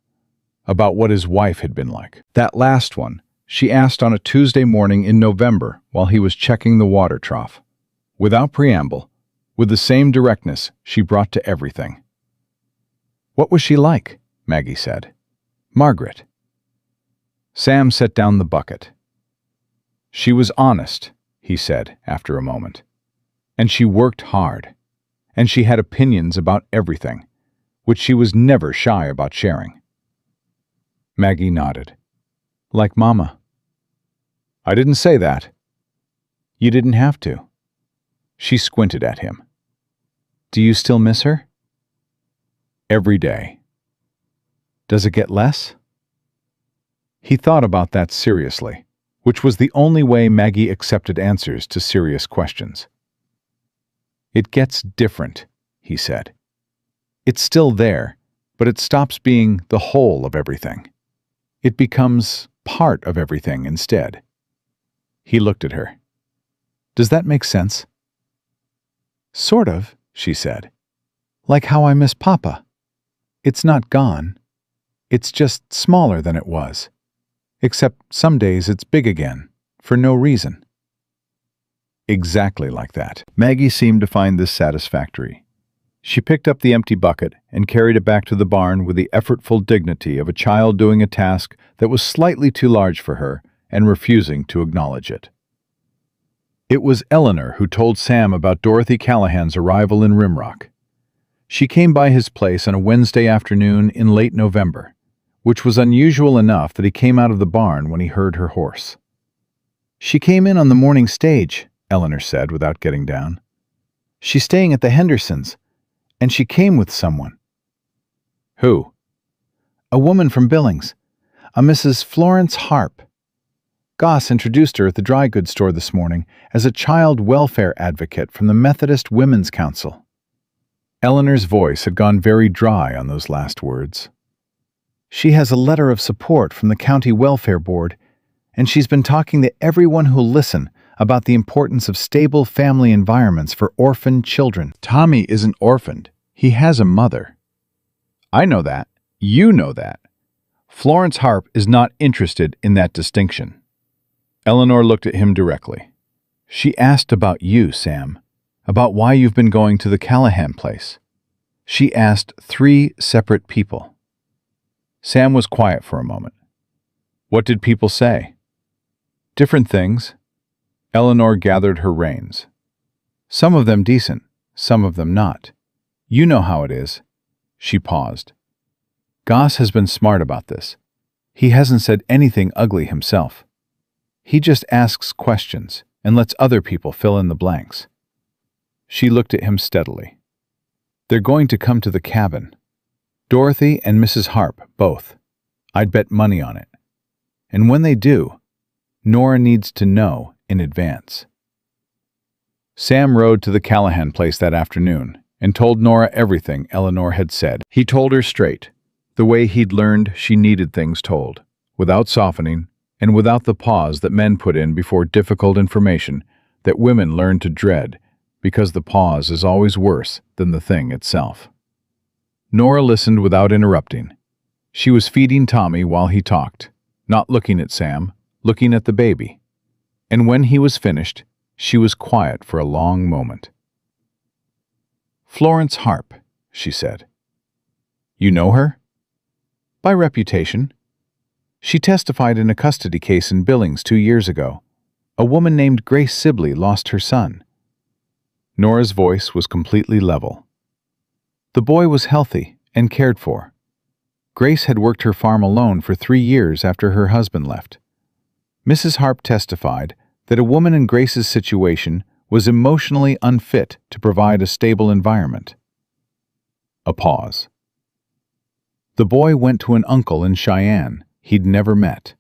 about what his wife had been like. That last one, she asked on a Tuesday morning in November while he was checking the water trough. Without preamble, with the same directness she brought to everything. What was she like? Maggie said. Margaret. Sam set down the bucket. She was honest, he said after a moment. And she worked hard. And she had opinions about everything, which she was never shy about sharing. Maggie nodded. Like Mama. I didn't say that. You didn't have to. She squinted at him. Do you still miss her? Every day. Does it get less? He thought about that seriously, which was the only way Maggie accepted answers to serious questions. It gets different, he said. It's still there, but it stops being the whole of everything. It becomes part of everything instead. He looked at her. Does that make sense? Sort of, she said. Like how I miss Papa. It's not gone. It's just smaller than it was. Except some days it's big again, for no reason. Exactly like that. Maggie seemed to find this satisfactory. She picked up the empty bucket and carried it back to the barn with the effortful dignity of a child doing a task that was slightly too large for her and refusing to acknowledge it. It was Eleanor who told Sam about Dorothy Callahan's arrival in Rimrock. She came by his place on a Wednesday afternoon in late November, which was unusual enough that he came out of the barn when he heard her horse. She came in on the morning stage, Eleanor said without getting down. She's staying at the Hendersons, and she came with someone. Who? A woman from Billings, a Mrs. Florence Harp. Goss introduced her at the dry goods store this morning as a child welfare advocate from the Methodist Women's Council. Eleanor's voice had gone very dry on those last words. She has a letter of support from the County Welfare Board, and she's been talking to everyone who'll listen about the importance of stable family environments for orphaned children. Tommy isn't orphaned. He has a mother. I know that. You know that. Florence Harp is not interested in that distinction. Eleanor looked at him directly. She asked about you, Sam, about why you've been going to the Callahan place. She asked 3 separate people. Sam was quiet for a moment. What did people say? Different things. Eleanor gathered her reins. Some of them decent, some of them not. You know how it is. She paused. Goss has been smart about this. He hasn't said anything ugly himself. He just asks questions and lets other people fill in the blanks. She looked at him steadily. They're going to come to the cabin. Dorothy and Mrs. Harp, both. I'd bet money on it. And when they do, Nora needs to know in advance. Sam rode to the Callahan place that afternoon and told Nora everything Eleanor had said. He told her straight, the way he'd learned she needed things told, without softening and without the pause that men put in before difficult information that women learn to dread, because the pause is always worse than the thing itself. Nora listened without interrupting. She was feeding Tommy while he talked, not looking at Sam, looking at the baby. And when he was finished, she was quiet for a long moment. "Florence Harp," she said. "You know her?" "By reputation. She testified in a custody case in Billings 2 years ago. A woman named Grace Sibley lost her son." Nora's voice was completely level. The boy was healthy and cared for. Grace had worked her farm alone for 3 years after her husband left. Mrs. Harp testified that a woman in Grace's situation was emotionally unfit to provide a stable environment. A pause. The boy went to an uncle in Cheyenne he'd never met.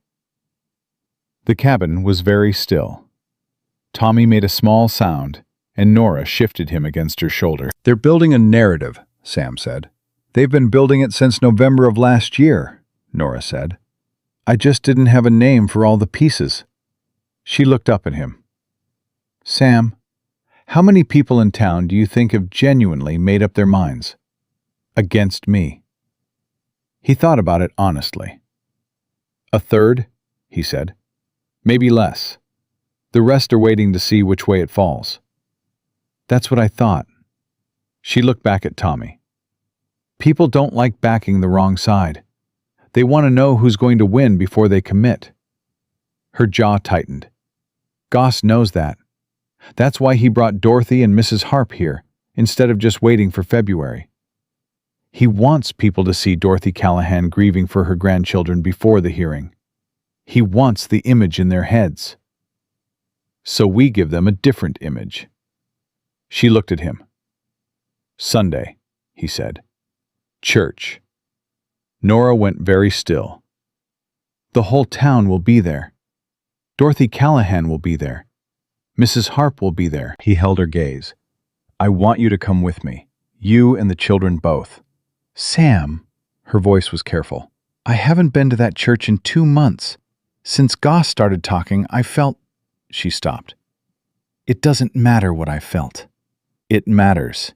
The cabin was very still. Tommy made a small sound, and Nora shifted him against her shoulder. "They're building a narrative," Sam said. "They've been building it since November of last year," Nora said. "I just didn't have a name for all the pieces." She looked up at him. "Sam, how many people in town do you think have genuinely made up their minds? Against me?" He thought about it honestly. "A third," he said. "Maybe less. The rest are waiting to see which way it falls." "That's what I thought." She looked back at Tommy. "People don't like backing the wrong side. They want to know who's going to win before they commit." Her jaw tightened. "Goss knows that. That's why he brought Dorothy and Mrs. Harp here, instead of just waiting for February. He wants people to see Dorothy Callahan grieving for her grandchildren before the hearing. He wants the image in their heads. So we give them a different image." She looked at him. "Sunday," he said. "Church." Nora went very still. "The whole town will be there. Dorothy Callahan will be there. Mrs. Harp will be there." He held her gaze. "I want you to come with me. You and the children both." "Sam," her voice was careful, "I haven't been to that church in 2 months. Since Goss started talking, I felt—" She stopped. "It doesn't matter what I felt. It matters."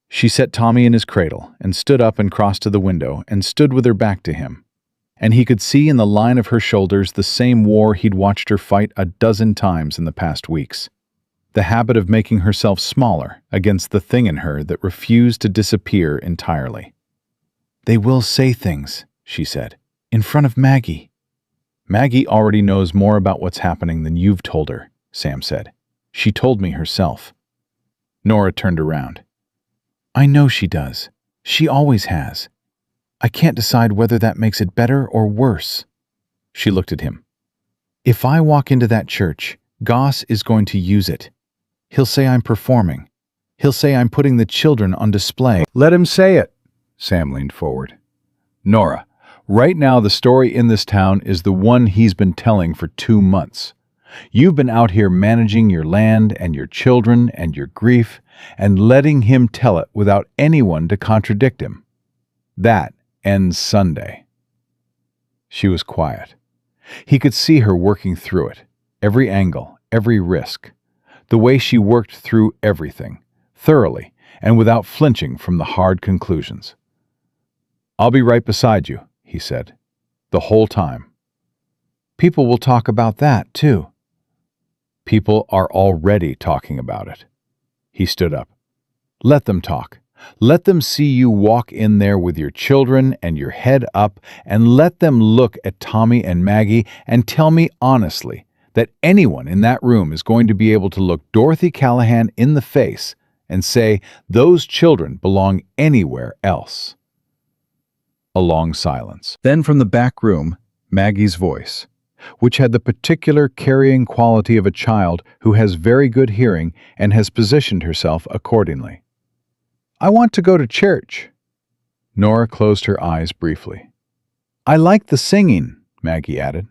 She set Tommy in his cradle and stood up and crossed to the window and stood with her back to him. And he could see in the line of her shoulders the same war he'd watched her fight a dozen times in the past weeks. The habit of making herself smaller against the thing in her that refused to disappear entirely. "They will say things," she said, "in front of Maggie." "Maggie already knows more about what's happening than you've told her," Sam said. "She told me herself." Nora turned around. "I know she does. She always has. I can't decide whether that makes it better or worse." She looked at him. "If I walk into that church, Goss is going to use it. He'll say I'm performing. He'll say I'm putting the children on display." "Let him say it." Sam leaned forward. "Nora, right now the story in this town is the one he's been telling for 2 months. You've been out here managing your land and your children and your grief and letting him tell it without anyone to contradict him. That ends Sunday." She was quiet. He could see her working through it, every angle, every risk, the way she worked through everything, thoroughly and without flinching from the hard conclusions. "I'll be right beside you," he said, "the whole time." "People will talk about that, too." "People are already talking about it." He stood up. "Let them talk. Let them see you walk in there with your children and your head up, and let them look at Tommy and Maggie and tell me honestly that anyone in that room is going to be able to look Dorothy Callahan in the face and say those children belong anywhere else." A long silence. Then from the back room, Maggie's voice, which had the particular carrying quality of a child who has very good hearing and has positioned herself accordingly. "I want to go to church." Nora closed her eyes briefly. "I like the singing," Maggie added.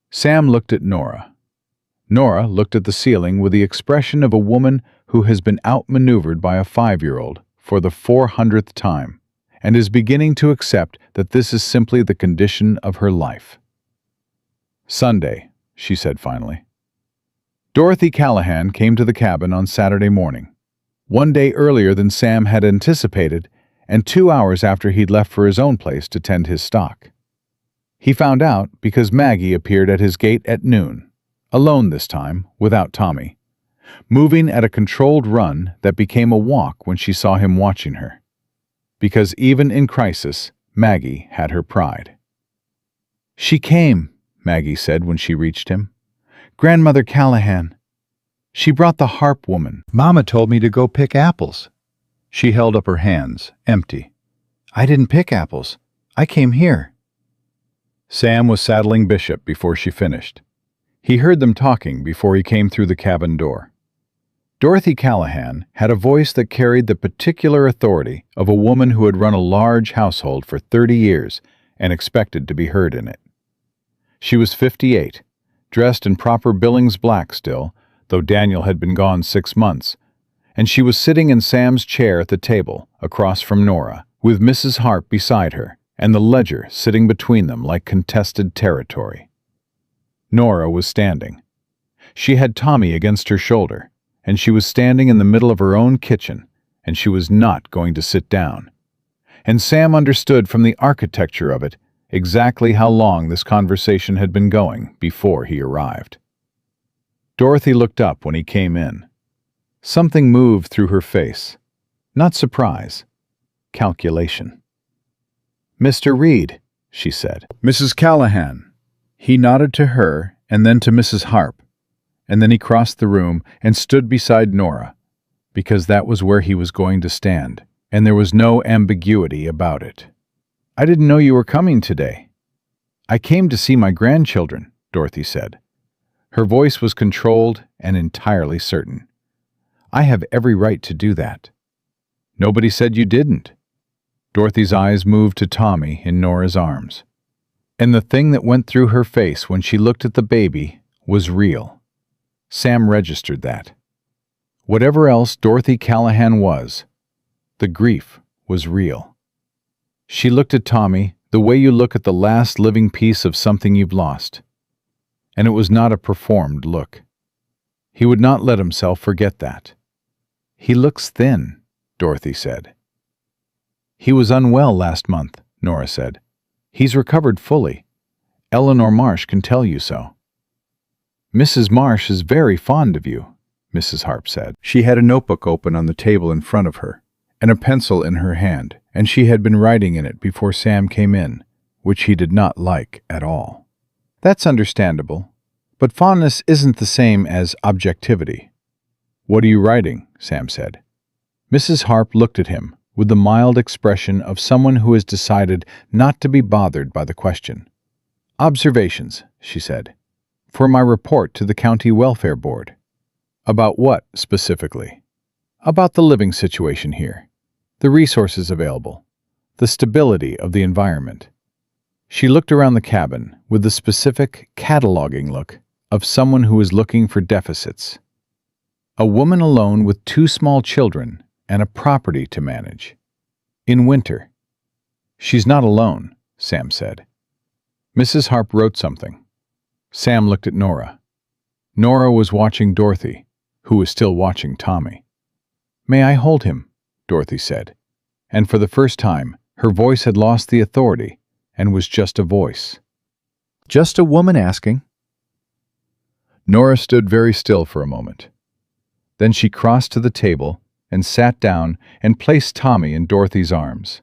Sam looked at Nora. Nora looked at the ceiling with the expression of a woman who has been outmaneuvered by a 5-year-old for the 400th time and is beginning to accept that this is simply the condition of her life. "Sunday," she said finally. Dorothy Callahan came to the cabin on Saturday morning, one day earlier than Sam had anticipated and 2 hours after he'd left for his own place to tend his stock. He found out because Maggie appeared at his gate at noon, alone this time, without Tommy, moving at a controlled run that became a walk when she saw him watching her. Because even in crisis, Maggie had her pride. "She came," Maggie said when she reached him. "Grandmother Callahan. She brought the harp woman. Mama told me to go pick apples." She held up her hands, empty. "I didn't pick apples. I came here." Sam was saddling Bishop before she finished. He heard them talking before he came through the cabin door. Dorothy Callahan had a voice that carried the particular authority of a woman who had run a large household for 30 years and expected to be heard in it. She was 58, dressed in proper Billings black still, though Daniel had been gone 6 months, and she was sitting in Sam's chair at the table across from Nora, with Mrs. Harp beside her and the ledger sitting between them like contested territory. Nora was standing. She had Tommy against her shoulder, and she was standing in the middle of her own kitchen, and she was not going to sit down. And Sam understood from the architecture of it exactly how long this conversation had been going before he arrived. Dorothy looked up when he came in. Something moved through her face. Not surprise. Calculation. "Mr. Reed," she said. "Mrs. Callahan." He nodded to her and then to Mrs. Harp, and then he crossed the room and stood beside Nora, because that was where he was going to stand, and there was no ambiguity about it. "I didn't know you were coming today." "I came to see my grandchildren," Dorothy said. Her voice was controlled and entirely certain. "I have every right to do that." "Nobody said you didn't." Dorothy's eyes moved to Tommy in Nora's arms. And the thing that went through her face when she looked at the baby was real. Sam registered that. Whatever else Dorothy Callahan was, the grief was real. She looked at Tommy the way you look at the last living piece of something you've lost. And it was not a performed look. He would not let himself forget that. "He looks thin," Dorothy said. "He was unwell last month," Nora said. "He's recovered fully. Eleanor Marsh can tell you so." "Mrs. Marsh is very fond of you," Mrs. Harp said. She had a notebook open on the table in front of her, and a pencil in her hand, and she had been writing in it before Sam came in, which he did not like at all. "That's understandable, but fondness isn't the same as objectivity." "What are you writing?" Sam said. Mrs. Harp looked at him with the mild expression of someone who has decided not to be bothered by the question. "Observations," she said, "for my report to the County Welfare Board." "About what, specifically?" "About the living situation here, the resources available, the stability of the environment." She looked around the cabin with the specific, cataloging look of someone who is looking for deficits. A woman alone with 2 small children and a property to manage. In winter. "She's not alone," Sam said. Mrs. Harp wrote something. Sam looked at Nora. Nora was watching Dorothy, who was still watching Tommy. "May I hold him?" Dorothy said. And for the first time, her voice had lost the authority and was just a voice. "Just a woman asking." Nora stood very still for a moment. Then she crossed to the table and sat down and placed Tommy in Dorothy's arms.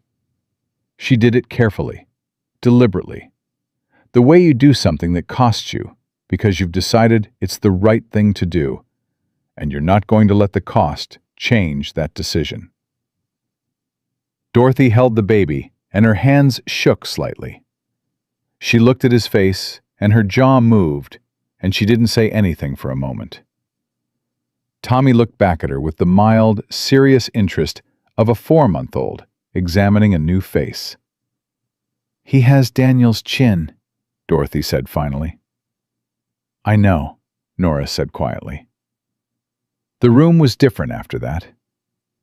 She did it carefully, deliberately, the way you do something that costs you because you've decided it's the right thing to do, and you're not going to let the cost change that decision. Dorothy held the baby, and her hands shook slightly. She looked at his face, and her jaw moved, and she didn't say anything for a moment. Tommy looked back at her with the mild, serious interest of a 4-month-old examining a new face. "He has Daniel's chin," Dorothy said finally. "I know," Nora said quietly. The room was different after that.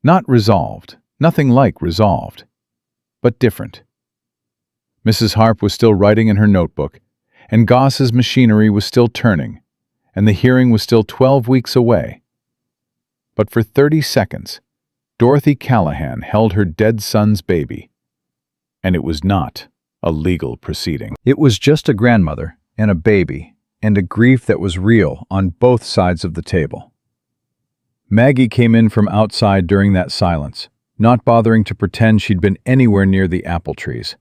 Not resolved, nothing like resolved, but different. Mrs. Harp was still writing in her notebook, and Goss's machinery was still turning, and the hearing was still 12 weeks away. But for 30 seconds, Dorothy Callahan held her dead son's baby, and it was not a legal proceeding. It was just a grandmother and a baby, and a grief that was real on both sides of the table. Maggie came in from outside during that silence, not bothering to pretend she'd been anywhere near the apple trees,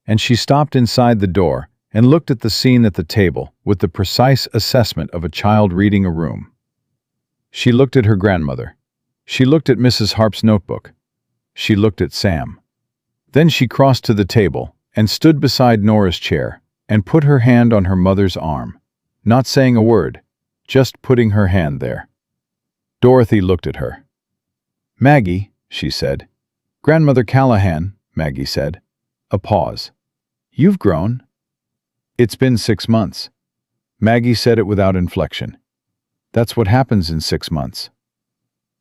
and she stopped inside the door and looked at the scene at the table with the precise assessment of a child reading a room. She looked at her grandmother. She looked at Mrs. Harp's notebook. She looked at Sam. Then she crossed to the table and stood beside Nora's chair and put her hand on her mother's arm, not saying a word, just putting her hand there. Dorothy looked at her. "Maggie," she said. "Grandmother Callahan," Maggie said. A pause. "You've grown." "It's been 6 months." Maggie said it without inflection. "That's what happens in 6 months."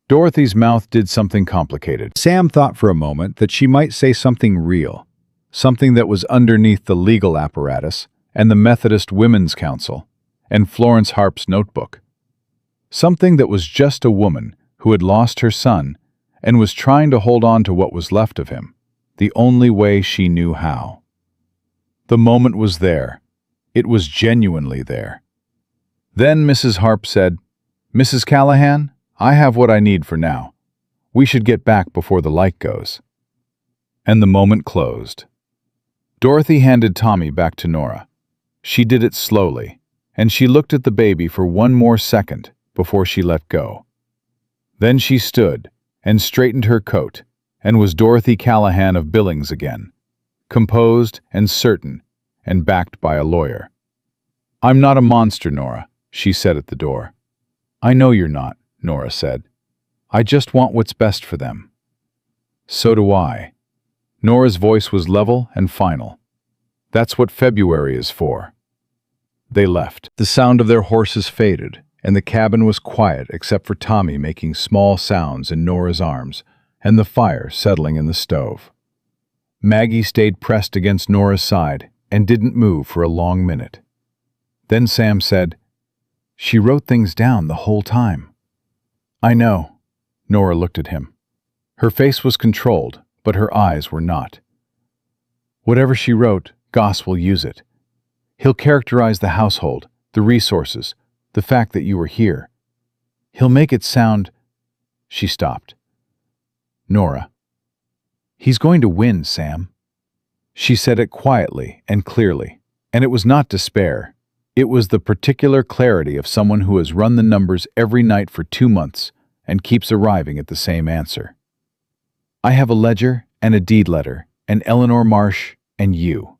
Dorothy's mouth did something complicated. Sam thought for a moment that she might say something real, something that was underneath the legal apparatus and the Methodist Women's Council and Florence Harp's notebook. Something that was just a woman who had lost her son and was trying to hold on to what was left of him, the only way she knew how. The moment was there. It was genuinely there. Then Mrs. Harp said, "Mrs. Callahan, I have what I need for now. We should get back before the light goes." And the moment closed. Dorothy handed Tommy back to Nora. She did it slowly, and she looked at the baby for one more second before she let go. Then she stood and straightened her coat and was Dorothy Callahan of Billings again, composed and certain and backed by a lawyer. "I'm not a monster, Nora," she said at the door. "I know you're not," Nora said. "I just want what's best for them." "So do I." Nora's voice was level and final. "That's what February is for." They left. The sound of their horses faded, and the cabin was quiet except for Tommy making small sounds in Nora's arms and the fire settling in the stove. Maggie stayed pressed against Nora's side and didn't move for a long minute. Then Sam said, "She wrote things down the whole time." "I know." Nora looked at him. Her face was controlled, but her eyes were not. "Whatever she wrote, Goss will use it. He'll characterize the household, the resources, the fact that you were here. He'll make it sound—" She stopped. "Nora." "He's going to win, Sam." She said it quietly and clearly, and it was not despair. It was the particular clarity of someone who has run the numbers every night for 2 months and keeps arriving at the same answer. "I have a ledger and a deed letter and Eleanor Marsh and you.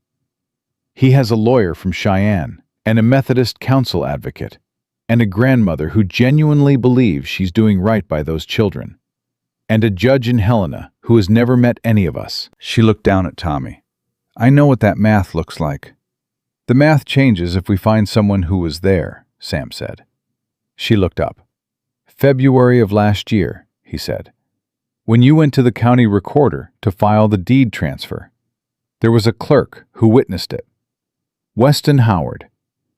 He has a lawyer from Cheyenne and a Methodist council advocate and a grandmother who genuinely believes she's doing right by those children, and a judge in Helena who has never met any of us." She looked down at Tommy. "I know what that math looks like." "The math changes if we find someone who was there," Sam said. She looked up. "February of last year," he said, "when you went to the county recorder to file the deed transfer. There was a clerk who witnessed it. Weston Howard.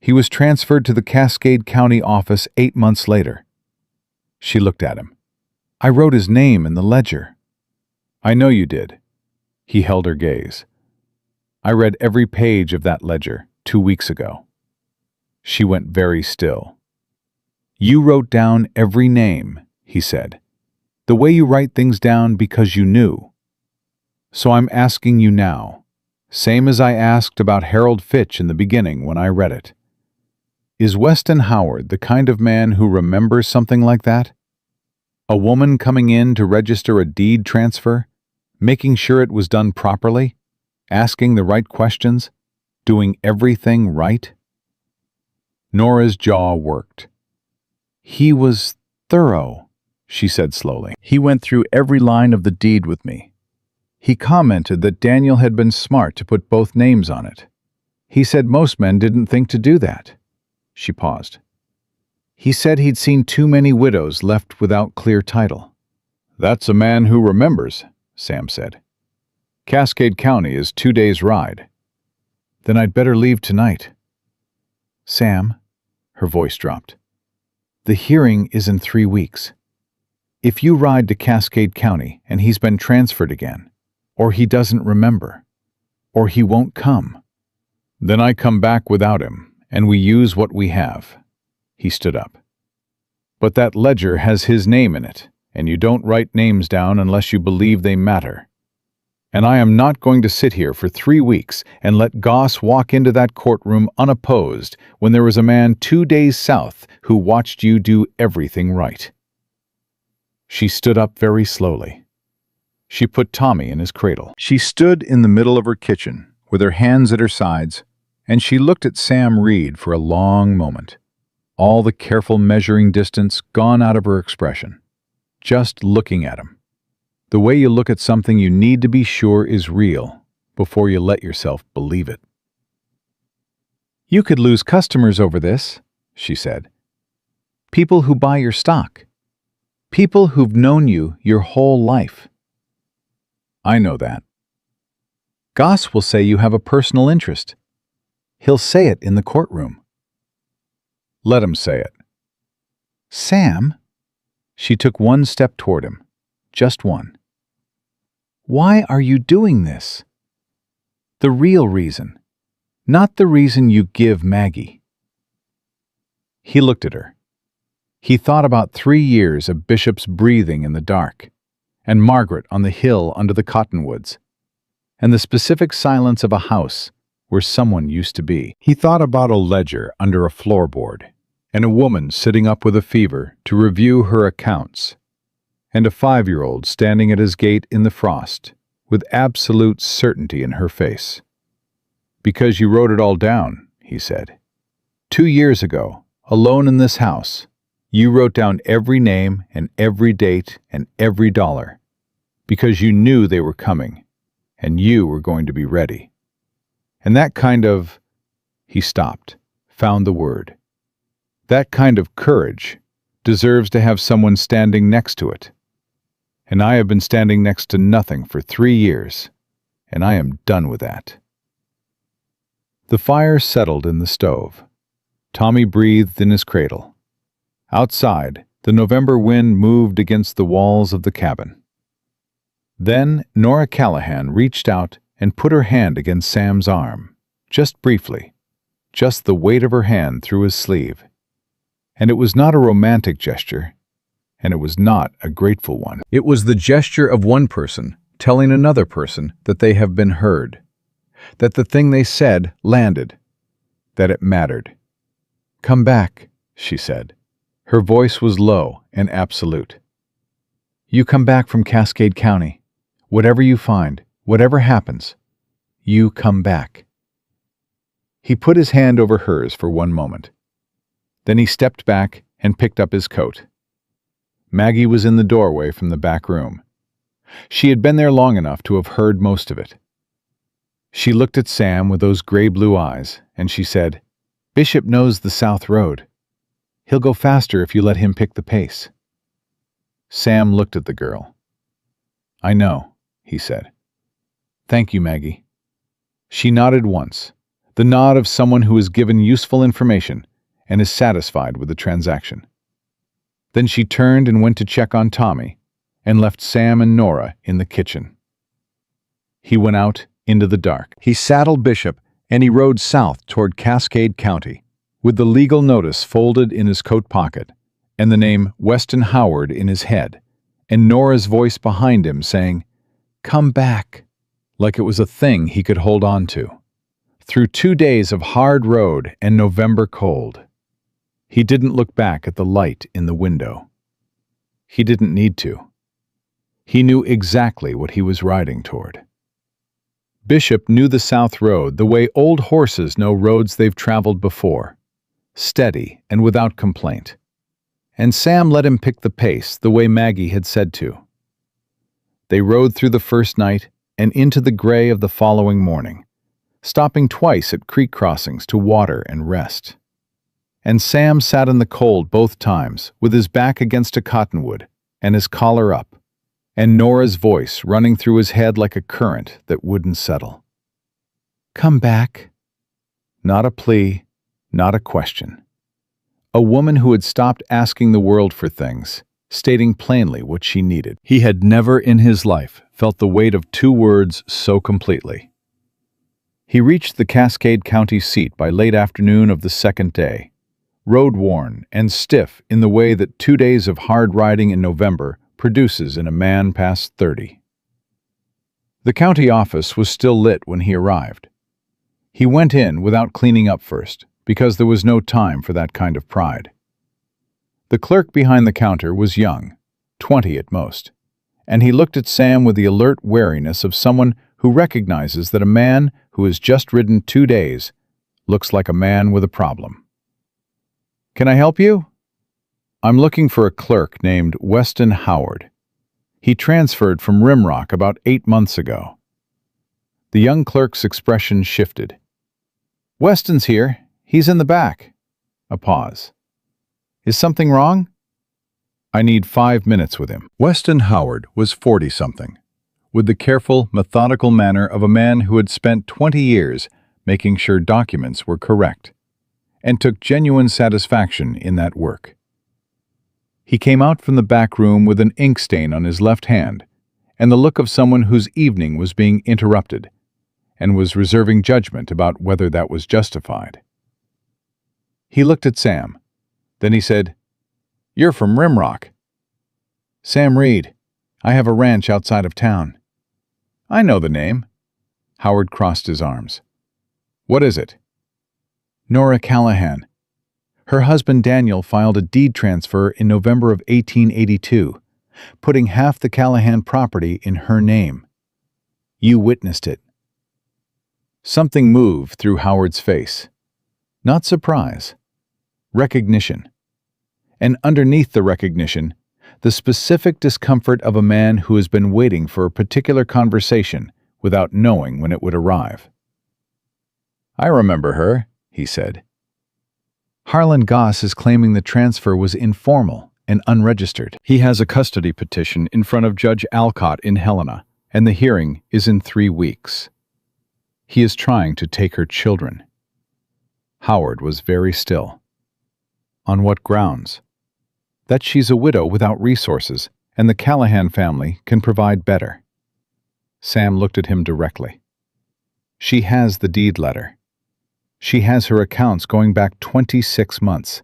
He was transferred to the Cascade County office 8 months later." She looked at him. "I wrote his name in the ledger." "I know you did." He held her gaze. "I read every page of that ledger 2 weeks ago." She went very still. "You wrote down every name," he said. "The way you write things down because you knew. So I'm asking you now, same as I asked about Harold Fitch in the beginning when I read it. Is Weston Howard the kind of man who remembers something like that? A woman coming in to register a deed transfer, making sure it was done properly, asking the right questions, doing everything right?" Nora's jaw worked. "He was thorough," she said slowly. "He went through every line of the deed with me. He commented that Daniel had been smart to put both names on it. He said most men didn't think to do that." She paused. He said he'd seen too many widows left without clear title. "That's a man who remembers," Sam said. "Cascade County is 2 days' ride." "Then I'd better leave tonight." "Sam," her voice dropped, "the hearing is in 3 weeks. If you ride to Cascade County and he's been transferred again, or he doesn't remember, or he won't come, then I come back without him, and we use what we have." He stood up. "But that ledger has his name in it, and you don't write names down unless you believe they matter. And I am not going to sit here for 3 weeks and let Goss walk into that courtroom unopposed when there was a man 2 days south who watched you do everything right." She stood up very slowly. She put Tommy in his cradle. She stood in the middle of her kitchen, with her hands at her sides, and she looked at Sam Reed for a long moment. All the careful measuring distance gone out of her expression. Just looking at him. The way you look at something you need to be sure is real before you let yourself believe it. "You could lose customers over this," she said. "People who buy your stock. People who've known you your whole life." "I know that." "Goss will say you have a personal interest. He'll say it in the courtroom." "Let him say it." "Sam," she took one step toward him, just one. "Why are you doing this? The real reason, not the reason you give Maggie." He looked at her. He thought about 3 years of Bishop's breathing in the dark, and Margaret on the hill under the cottonwoods, and the specific silence of a house where someone used to be. He thought about a ledger under a floorboard, and a woman sitting up with a fever to review her accounts, and a 5-year-old standing at his gate in the frost with absolute certainty in her face. "Because you wrote it all down," he said. 2 years ago, alone in this house, you wrote down every name and every date and every dollar, because you knew they were coming, and you were going to be ready. And that kind of—" he stopped, found the word. "That kind of courage deserves to have someone standing next to it. And I have been standing next to nothing for 3 years, and I am done with that." The fire settled in the stove. Tommy breathed in his cradle. Outside, the November wind moved against the walls of the cabin. Then Nora Callahan reached out and put her hand against Sam's arm, just briefly, just the weight of her hand through his sleeve. And it was not a romantic gesture, and it was not a grateful one. It was the gesture of one person telling another person that they have been heard, that the thing they said landed, that it mattered. "Come back," she said. Her voice was low and absolute. "You come back from Cascade County. Whatever you find, whatever happens, you come back." He put his hand over hers for one moment. Then he stepped back and picked up his coat. Maggie was in the doorway from the back room. She had been there long enough to have heard most of it. She looked at Sam with those gray-blue eyes, and she said, "Bishop knows the South Road. He'll go faster if you let him pick the pace." Sam looked at the girl. "I know," he said. "Thank you, Maggie." She nodded once, the nod of someone who is given useful information and is satisfied with the transaction. Then she turned and went to check on Tommy and left Sam and Nora in the kitchen. He went out into the dark. He saddled Bishop and he rode south toward Cascade County, with the legal notice folded in his coat pocket and the name Weston Howard in his head, and Nora's voice behind him saying, "Come back," like it was a thing he could hold on to. Through 2 days of hard road and November cold. He didn't look back at the light in the window. He didn't need to. He knew exactly what he was riding toward. Bishop knew the South Road the way old horses know roads they've traveled before, steady and without complaint. And Sam let him pick the pace the way Maggie had said to. They rode through the first night and into the gray of the following morning, stopping twice at creek crossings to water and rest. And Sam sat in the cold both times, with his back against a cottonwood, and his collar up, and Nora's voice running through his head like a current that wouldn't settle. "Come back." Not a plea, not a question. A woman who had stopped asking the world for things, stating plainly what she needed. He had never in his life felt the weight of 2 words so completely. He reached the Cascade County seat by late afternoon of the second day, road-worn and stiff in the way that 2 days of hard riding in November produces in a man past 30. The county office was still lit when he arrived. He went in without cleaning up first, because there was no time for that kind of pride. The clerk behind the counter was young, 20 at most, and he looked at Sam with the alert wariness of someone who recognizes that a man who has just ridden 2 days looks like a man with a problem. "Can I help you?" "I'm looking for a clerk named Weston Howard. He transferred from Rimrock about 8 months ago." The young clerk's expression shifted. "Weston's here. He's in the back." A pause. "Is something wrong?" "I need 5 minutes with him." Weston Howard was 40-something, with the careful, methodical manner of a man who had spent 20 years making sure documents were correct, and took genuine satisfaction in that work. He came out from the back room with an ink stain on his left hand and the look of someone whose evening was being interrupted, and was reserving judgment about whether that was justified. He looked at Sam. Then he said, "You're from Rimrock." "Sam Reed. I have a ranch outside of town." "I know the name." Howard crossed his arms. "What is it?" "Nora Callahan. Her husband Daniel filed a deed transfer in November of 1882, putting half the Callahan property in her name. You witnessed it." Something moved through Howard's face. Not surprise. Recognition. And underneath the recognition, the specific discomfort of a man who has been waiting for a particular conversation without knowing when it would arrive. "I remember her," he said. "Harlan Goss is claiming the transfer was informal and unregistered. He has a custody petition in front of Judge Alcott in Helena, and the hearing is in 3 weeks. He is trying to take her children." Howard was very still. "On what grounds?" "That she's a widow without resources, and the Callahan family can provide better." Sam looked at him directly. "She has the deed letter. She has her accounts going back 26 months.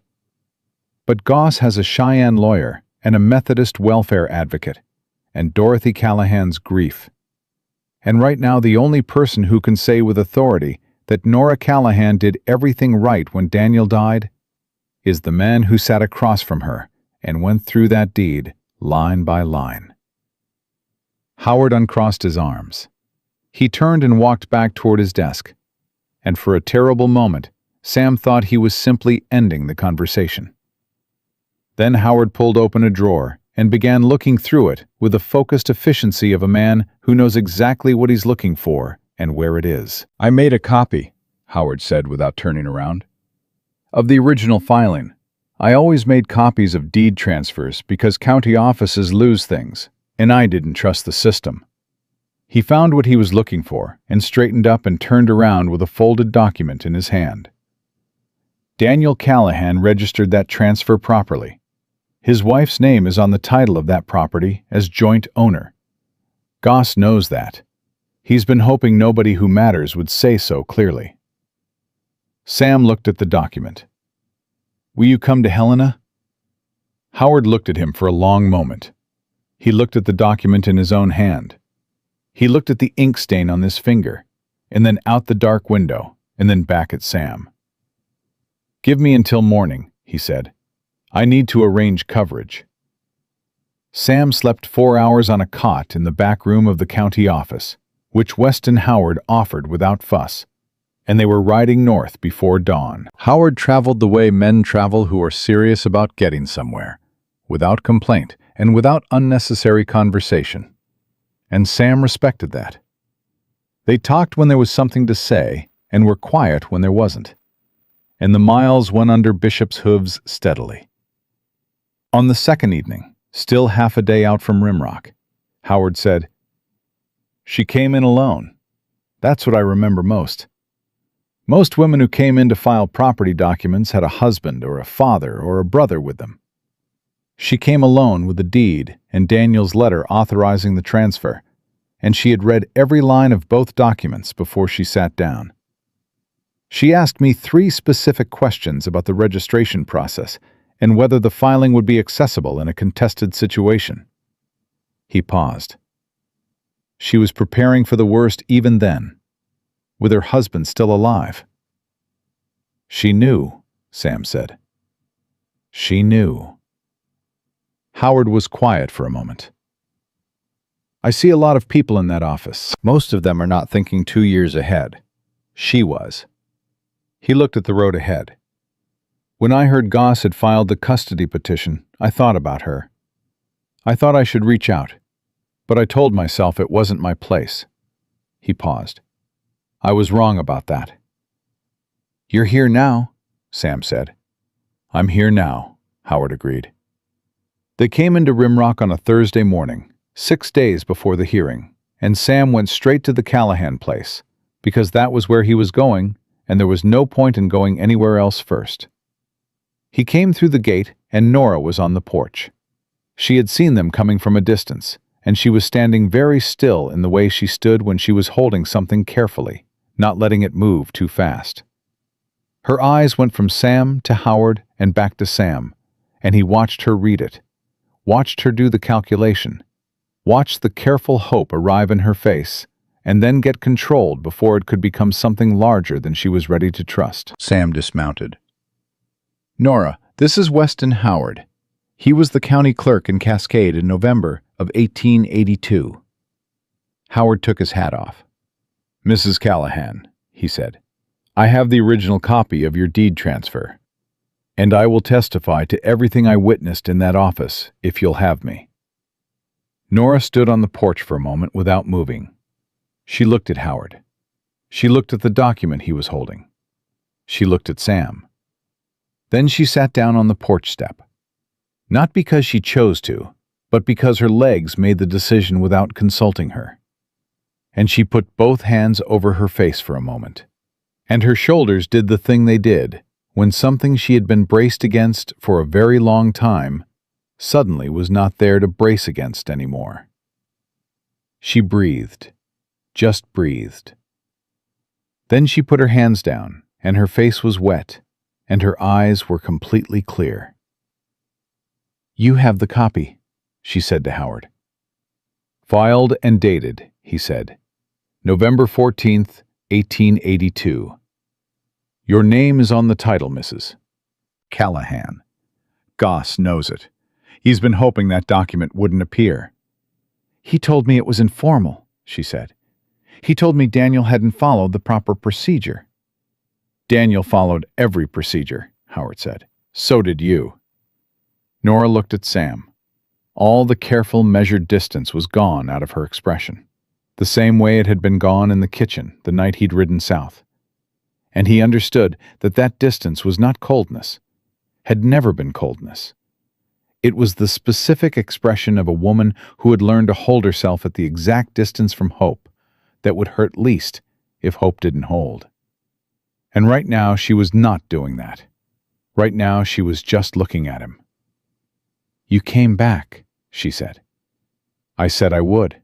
But Goss has a Cheyenne lawyer and a Methodist welfare advocate, and Dorothy Callahan's grief. And right now the only person who can say with authority that Nora Callahan did everything right when Daniel died is the man who sat across from her and went through that deed line by line." Howard uncrossed his arms. He turned and walked back toward his desk, and for a terrible moment, Sam thought he was simply ending the conversation. Then Howard pulled open a drawer and began looking through it with the focused efficiency of a man who knows exactly what he's looking for and where it is. "I made a copy," Howard said without turning around, "of the original filing. I always made copies of deed transfers because county offices lose things, and I didn't trust the system." He found what he was looking for and straightened up and turned around with a folded document in his hand. "Daniel Callahan registered that transfer properly. His wife's name is on the title of that property as joint owner. Goss knows that. He's been hoping nobody who matters would say so clearly." Sam looked at the document. "Will you come to Helena?" Howard looked at him for a long moment. He looked at the document in his own hand. He looked at the ink stain on his finger, and then out the dark window, and then back at Sam. "Give me until morning," he said. "I need to arrange coverage." Sam slept 4 hours on a cot in the back room of the county office, which Weston Howard offered without fuss, and they were riding north before dawn. Howard traveled the way men travel who are serious about getting somewhere, without complaint and without unnecessary conversation. And Sam respected that. They talked when there was something to say and were quiet when there wasn't. and the miles went under Bishop's hooves steadily. On the second evening, still half a day out from Rimrock, Howard said, "She came in alone. That's what I remember most. Most women who came in to file property documents had a husband or a father or a brother with them. She came alone with the deed and Daniel's letter authorizing the transfer, and she had read every line of both documents before she sat down. She asked me 3 specific questions about the registration process and whether the filing would be accessible in a contested situation." He paused. She was preparing for the worst even then, with her husband still alive. "She knew," Sam said. "She knew." Howard was quiet for a moment. "I see a lot of people in that office. Most of them are not thinking 2 years ahead. She was." He looked at the road ahead. "When I heard Goss had filed the custody petition, I thought about her. I thought I should reach out, but I told myself it wasn't my place." He paused. "I was wrong about that." "You're here now," Sam said. "I'm here now," Howard agreed. They came into Rimrock on a Thursday morning, 6 days before the hearing, and Sam went straight to the Callahan place, because that was where he was going, and there was no point in going anywhere else first. He came through the gate, and Nora was on the porch. She had seen them coming from a distance, and she was standing very still in the way she stood when she was holding something carefully, not letting it move too fast. Her eyes went from Sam to Howard and back to Sam, and he watched her read it, watched her do the calculation, watched the careful hope arrive in her face, and then get controlled before it could become something larger than she was ready to trust. Sam dismounted. "Nora, this is Weston Howard. He was the county clerk in Cascade in November of 1882. Howard took his hat off. "Mrs. Callahan," he said, "I have the original copy of your deed transfer, and I will testify to everything I witnessed in that office if you'll have me." Nora stood on the porch for a moment without moving. She looked at Howard. She looked at the document he was holding. She looked at Sam. Then she sat down on the porch step. Not because she chose to, but because her legs made the decision without consulting her. And she put both hands over her face for a moment. And her shoulders did the thing they did when something she had been braced against for a very long time suddenly was not there to brace against anymore. She breathed, just breathed. Then she put her hands down, and her face was wet, and her eyes were completely clear. "You have the copy," she said to Howard. "Filed and dated," he said. "November 14th, 1882. Your name is on the title, Mrs. Callahan. Goss knows it. He's been hoping that document wouldn't appear." "He told me it was informal," she said. "He told me Daniel hadn't followed the proper procedure." "Daniel followed every procedure," Howard said. "So did you." Nora looked at Sam. All the careful, measured distance was gone out of her expression, the same way it had been gone in the kitchen the night he'd ridden south. And he understood that that distance was not coldness, had never been coldness. It was the specific expression of a woman who had learned to hold herself at the exact distance from hope that would hurt least if hope didn't hold. And right now she was not doing that. Right now she was just looking at him. "You came back," she said. "I said I would."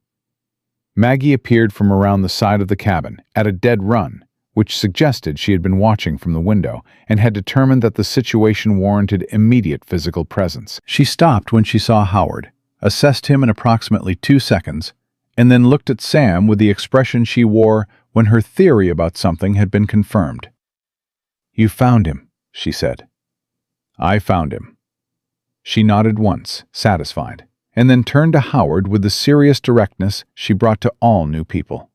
Maggie appeared from around the side of the cabin, at a dead run, which suggested she had been watching from the window and had determined that the situation warranted immediate physical presence. She stopped when she saw Howard, assessed him in approximately 2 seconds, and then looked at Sam with the expression she wore when her theory about something had been confirmed. "You found him," she said. "I found him." She nodded once, satisfied, and then turned to Howard with the serious directness she brought to all new people.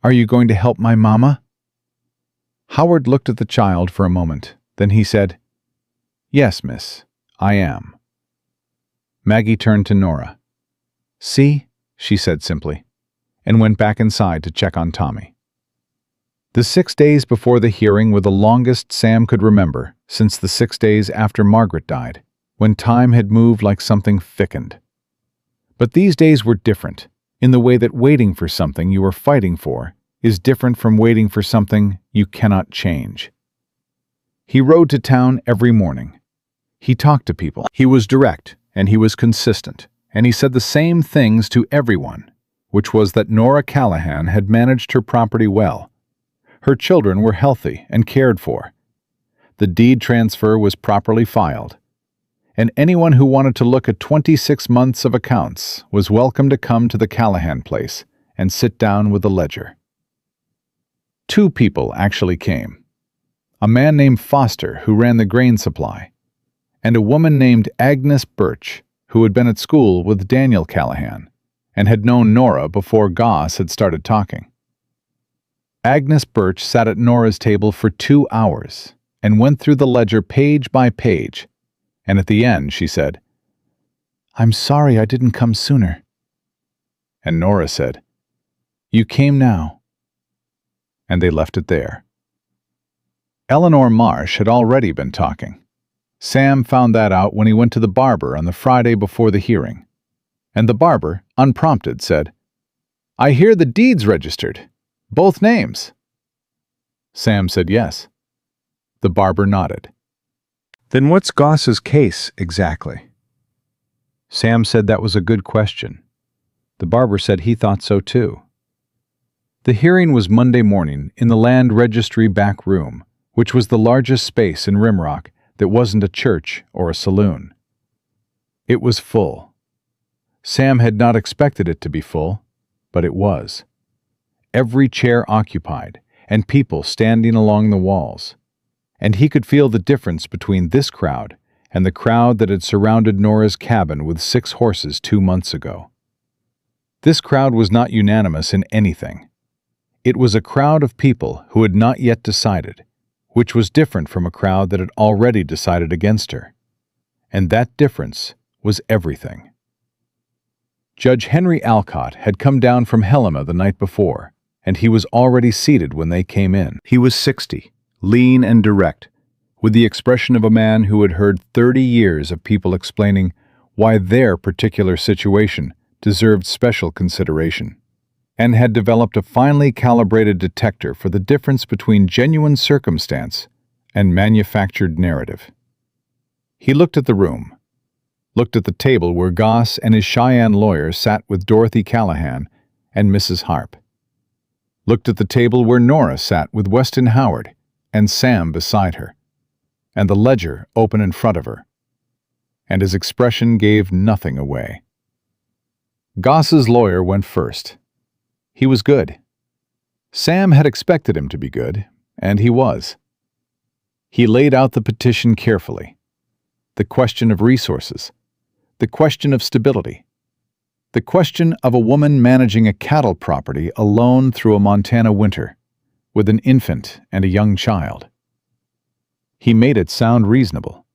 "Are you going to help my mama?" Howard looked at the child for a moment. Then he said, "Yes, miss, I am." Maggie turned to Nora. "See?" she said simply, and went back inside to check on Tommy. The 6 days before the hearing were the longest Sam could remember since the 6 days after Margaret died, when time had moved like something thickened. But these days were different, in the way that waiting for something you are fighting for is different from waiting for something you cannot change. He rode to town every morning. He talked to people. He was direct, and he was consistent, and he said the same things to everyone, which was that Nora Callahan had managed her property well. Her children were healthy and cared for. The deed transfer was properly filed, and anyone who wanted to look at 26 months of accounts was welcome to come to the Callahan place and sit down with the ledger. 2 people actually came. A man named Foster, who ran the grain supply, and a woman named Agnes Birch, who had been at school with Daniel Callahan and had known Nora before Goss had started talking. Agnes Birch sat at Nora's table for 2 hours and went through the ledger page by page, and at the end she said, "I'm sorry I didn't come sooner." And Nora said, "You came now." And they left it there. Eleanor Marsh had already been talking. Sam found that out when he went to the barber on the Friday before the hearing. And the barber, unprompted, said, "I hear the deed's registered. Both names." Sam said yes. The barber nodded. "Then what's Goss's case exactly?" Sam said that was a good question. The barber said he thought so too. The hearing was Monday morning in the land registry back room, which was the largest space in Rimrock that wasn't a church or a saloon. It was full. Sam had not expected it to be full, but it was. Every chair occupied, and people standing along the walls. And he could feel the difference between this crowd and the crowd that had surrounded Nora's cabin with 6 horses 2 months ago. This crowd was not unanimous in anything. It was a crowd of people who had not yet decided, which was different from a crowd that had already decided against her. And that difference was everything. Judge Henry Alcott had come down from Helena the night before, and he was already seated when they came in. He was 60, lean and direct, with the expression of a man who had heard 30 years of people explaining why their particular situation deserved special consideration, and had developed a finely calibrated detector for the difference between genuine circumstance and manufactured narrative. He looked at the room, looked at the table where Goss and his Cheyenne lawyer sat with Dorothy Callahan and Mrs. Harp, looked at the table where Nora sat with Weston Howard and Sam beside her, and the ledger open in front of her, and his expression gave nothing away. Goss's lawyer went first. He was good. Sam had expected him to be good, and he was. He laid out the petition carefully. The question of resources, the question of stability, the question of a woman managing a cattle property alone through a Montana winter, with an infant and a young child. He made it sound reasonable.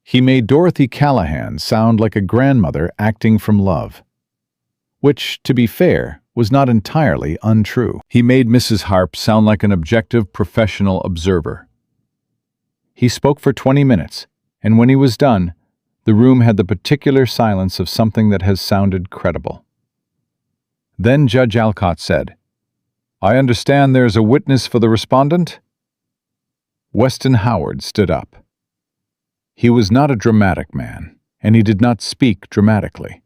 He made Dorothy Callahan sound like a grandmother acting from love, which, to be fair, was not entirely untrue. He made Mrs. Harp sound like an objective professional observer. He spoke for 20 minutes, and when he was done, the room had the particular silence of something that has sounded credible. Then Judge Alcott said, "I understand there is a witness for the respondent?" Weston Howard stood up. He was not a dramatic man, and he did not speak dramatically.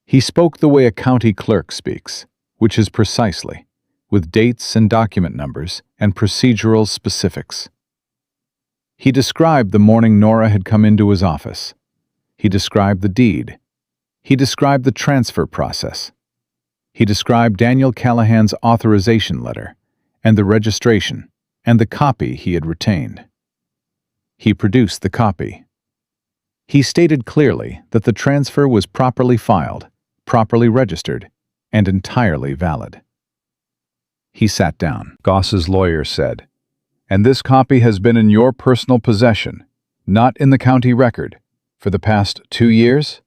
He spoke the way a county clerk speaks, which is precisely, with dates and document numbers and procedural specifics. He described the morning Nora had come into his office. He described the deed. He described the transfer process. He described Daniel Callahan's authorization letter, and the registration, and the copy he had retained. He produced the copy. He stated clearly that the transfer was properly filed, properly registered, and entirely valid. He sat down. Goss's lawyer said, "And this copy has been in your personal possession, not in the county record, for the past 2 years?"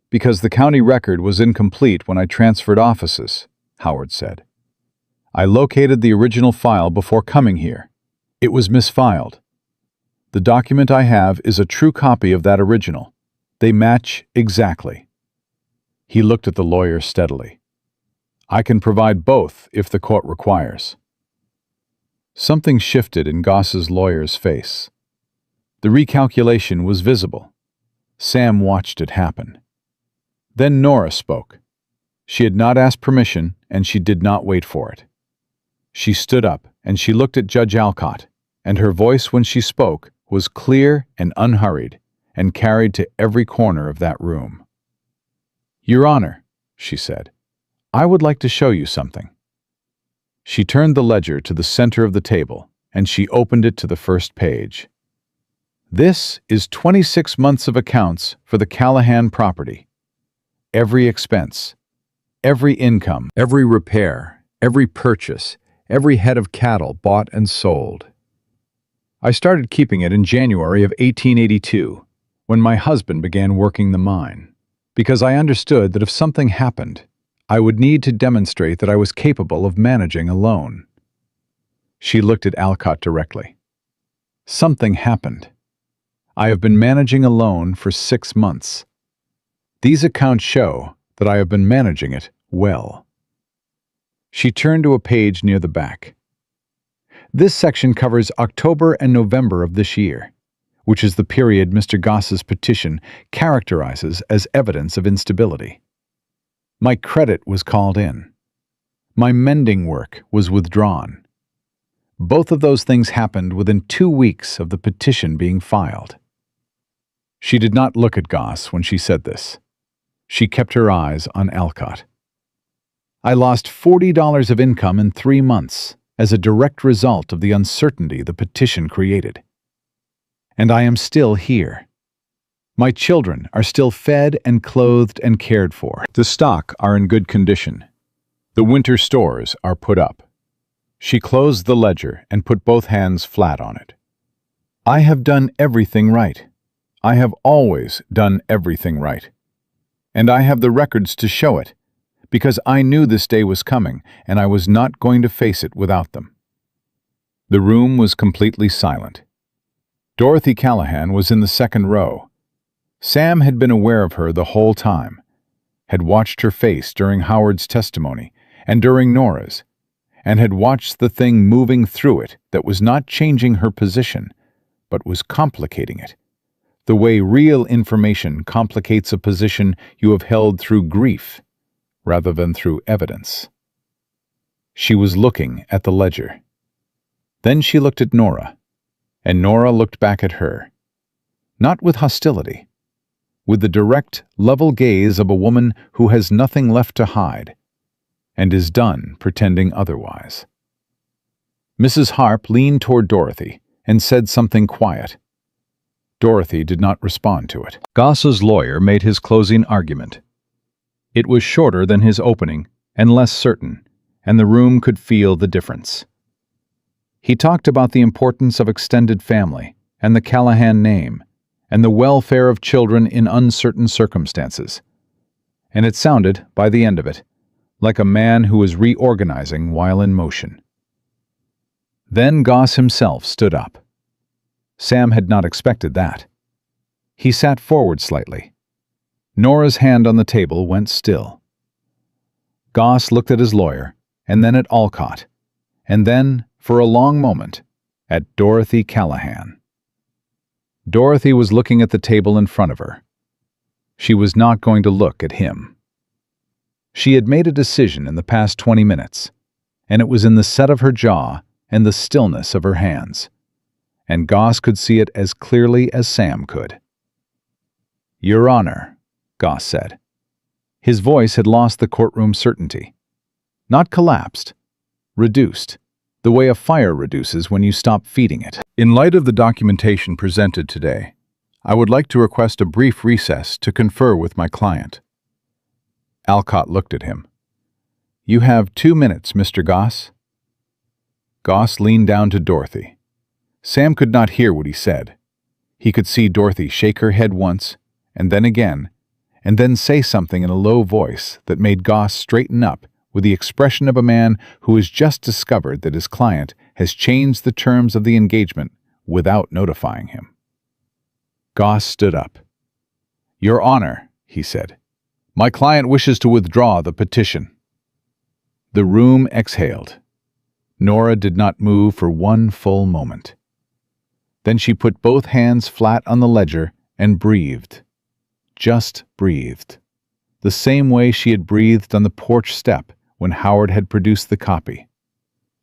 "Because the county record was incomplete when I transferred offices," Howard said. I located the original file before coming here. It was misfiled. The document I have is a true copy of that original. They match exactly." He looked at the lawyer steadily. "I can provide both if the court requires." Something shifted in Goss's lawyer's face. The recalculation was visible. Sam watched it happen. Then Nora spoke. She had not asked permission, and she did not wait for it. She stood up, and she looked at Judge Alcott, and her voice when she spoke was clear and unhurried, and carried to every corner of that room. "Your Honor," she said, "I would like to show you something." She turned the ledger to the center of the table, and she opened it to the first page. "This is 26 months of accounts for the Callahan property. Every expense, every income, every repair, every purchase, every head of cattle bought and sold. I started keeping it in January of 1882, when my husband began working the mine, because I understood that if something happened, I would need to demonstrate that I was capable of managing alone." She looked at Alcott directly. "Something happened. I have been managing alone for 6 months. These accounts show that I have been managing it well." She turned to a page near the back. "This section covers October and November of this year, which is the period Mr. Goss's petition characterizes as evidence of instability. My credit was called in. My mending work was withdrawn. Both of those things happened within 2 weeks of the petition being filed." She did not look at Goss when she said this. She kept her eyes on Alcott. "I lost $40 of income in 3 months as a direct result of the uncertainty the petition created. And I am still here. My children are still fed and clothed and cared for. The stock are in good condition. The winter stores are put up." She closed the ledger and put both hands flat on it. "I have done everything right. I have always done everything right. And I have the records to show it, because I knew this day was coming, and I was not going to face it without them." The room was completely silent. Dorothy Callahan was in the second row. Sam had been aware of her the whole time, had watched her face during Howard's testimony and during Nora's, and had watched the thing moving through it that was not changing her position, but was complicating it, the way real information complicates a position you have held through grief rather than through evidence. She was looking at the ledger. Then she looked at Nora, and Nora looked back at her, not with hostility, with the direct, level gaze of a woman who has nothing left to hide, and is done pretending otherwise. Mrs. Harp leaned toward Dorothy and said something quiet. Dorothy did not respond to it. Goss's lawyer made his closing argument. It was shorter than his opening and less certain, and the room could feel the difference. He talked about the importance of extended family and the Callahan name, and the welfare of children in uncertain circumstances. And it sounded, by the end of it, like a man who was reorganizing while in motion. Then Goss himself stood up. Sam had not expected that. He sat forward slightly. Nora's hand on the table went still. Goss looked at his lawyer, and then at Alcott, and then, for a long moment, at Dorothy Callahan. Dorothy was looking at the table in front of her. She was not going to look at him. She had made a decision in the past 20 minutes, and it was in the set of her jaw and the stillness of her hands, and Goss could see it as clearly as Sam could. "Your Honor," Goss said. His voice had lost the courtroom certainty. Not collapsed, reduced, the way a fire reduces when you stop feeding it. "In light of the documentation presented today, I would like to request a brief recess to confer with my client." Alcott looked at him. "You have 2 minutes, Mr. Goss." Goss leaned down to Dorothy. Sam could not hear what he said. He could see Dorothy shake her head once, and then again, and then say something in a low voice that made Goss straighten up with the expression of a man who has just discovered that his client has changed the terms of the engagement without notifying him. Goss stood up. "Your Honor," he said, "my client wishes to withdraw the petition." The room exhaled. Nora did not move for one full moment. Then she put both hands flat on the ledger and breathed. Just breathed. The same way she had breathed on the porch step when Howard had produced the copy.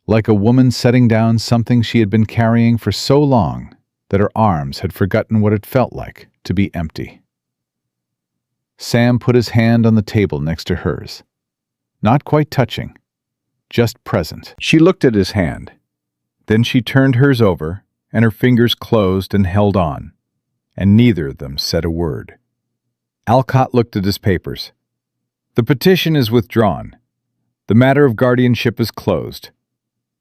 Like a woman setting down something she had been carrying for so long that her arms had forgotten what it felt like to be empty. Sam put his hand on the table next to hers. Not quite touching, just present. She looked at his hand. Then she turned hers over, and her fingers closed and held on, and neither of them said a word. Alcott looked at his papers. "The petition is withdrawn. The matter of guardianship is closed.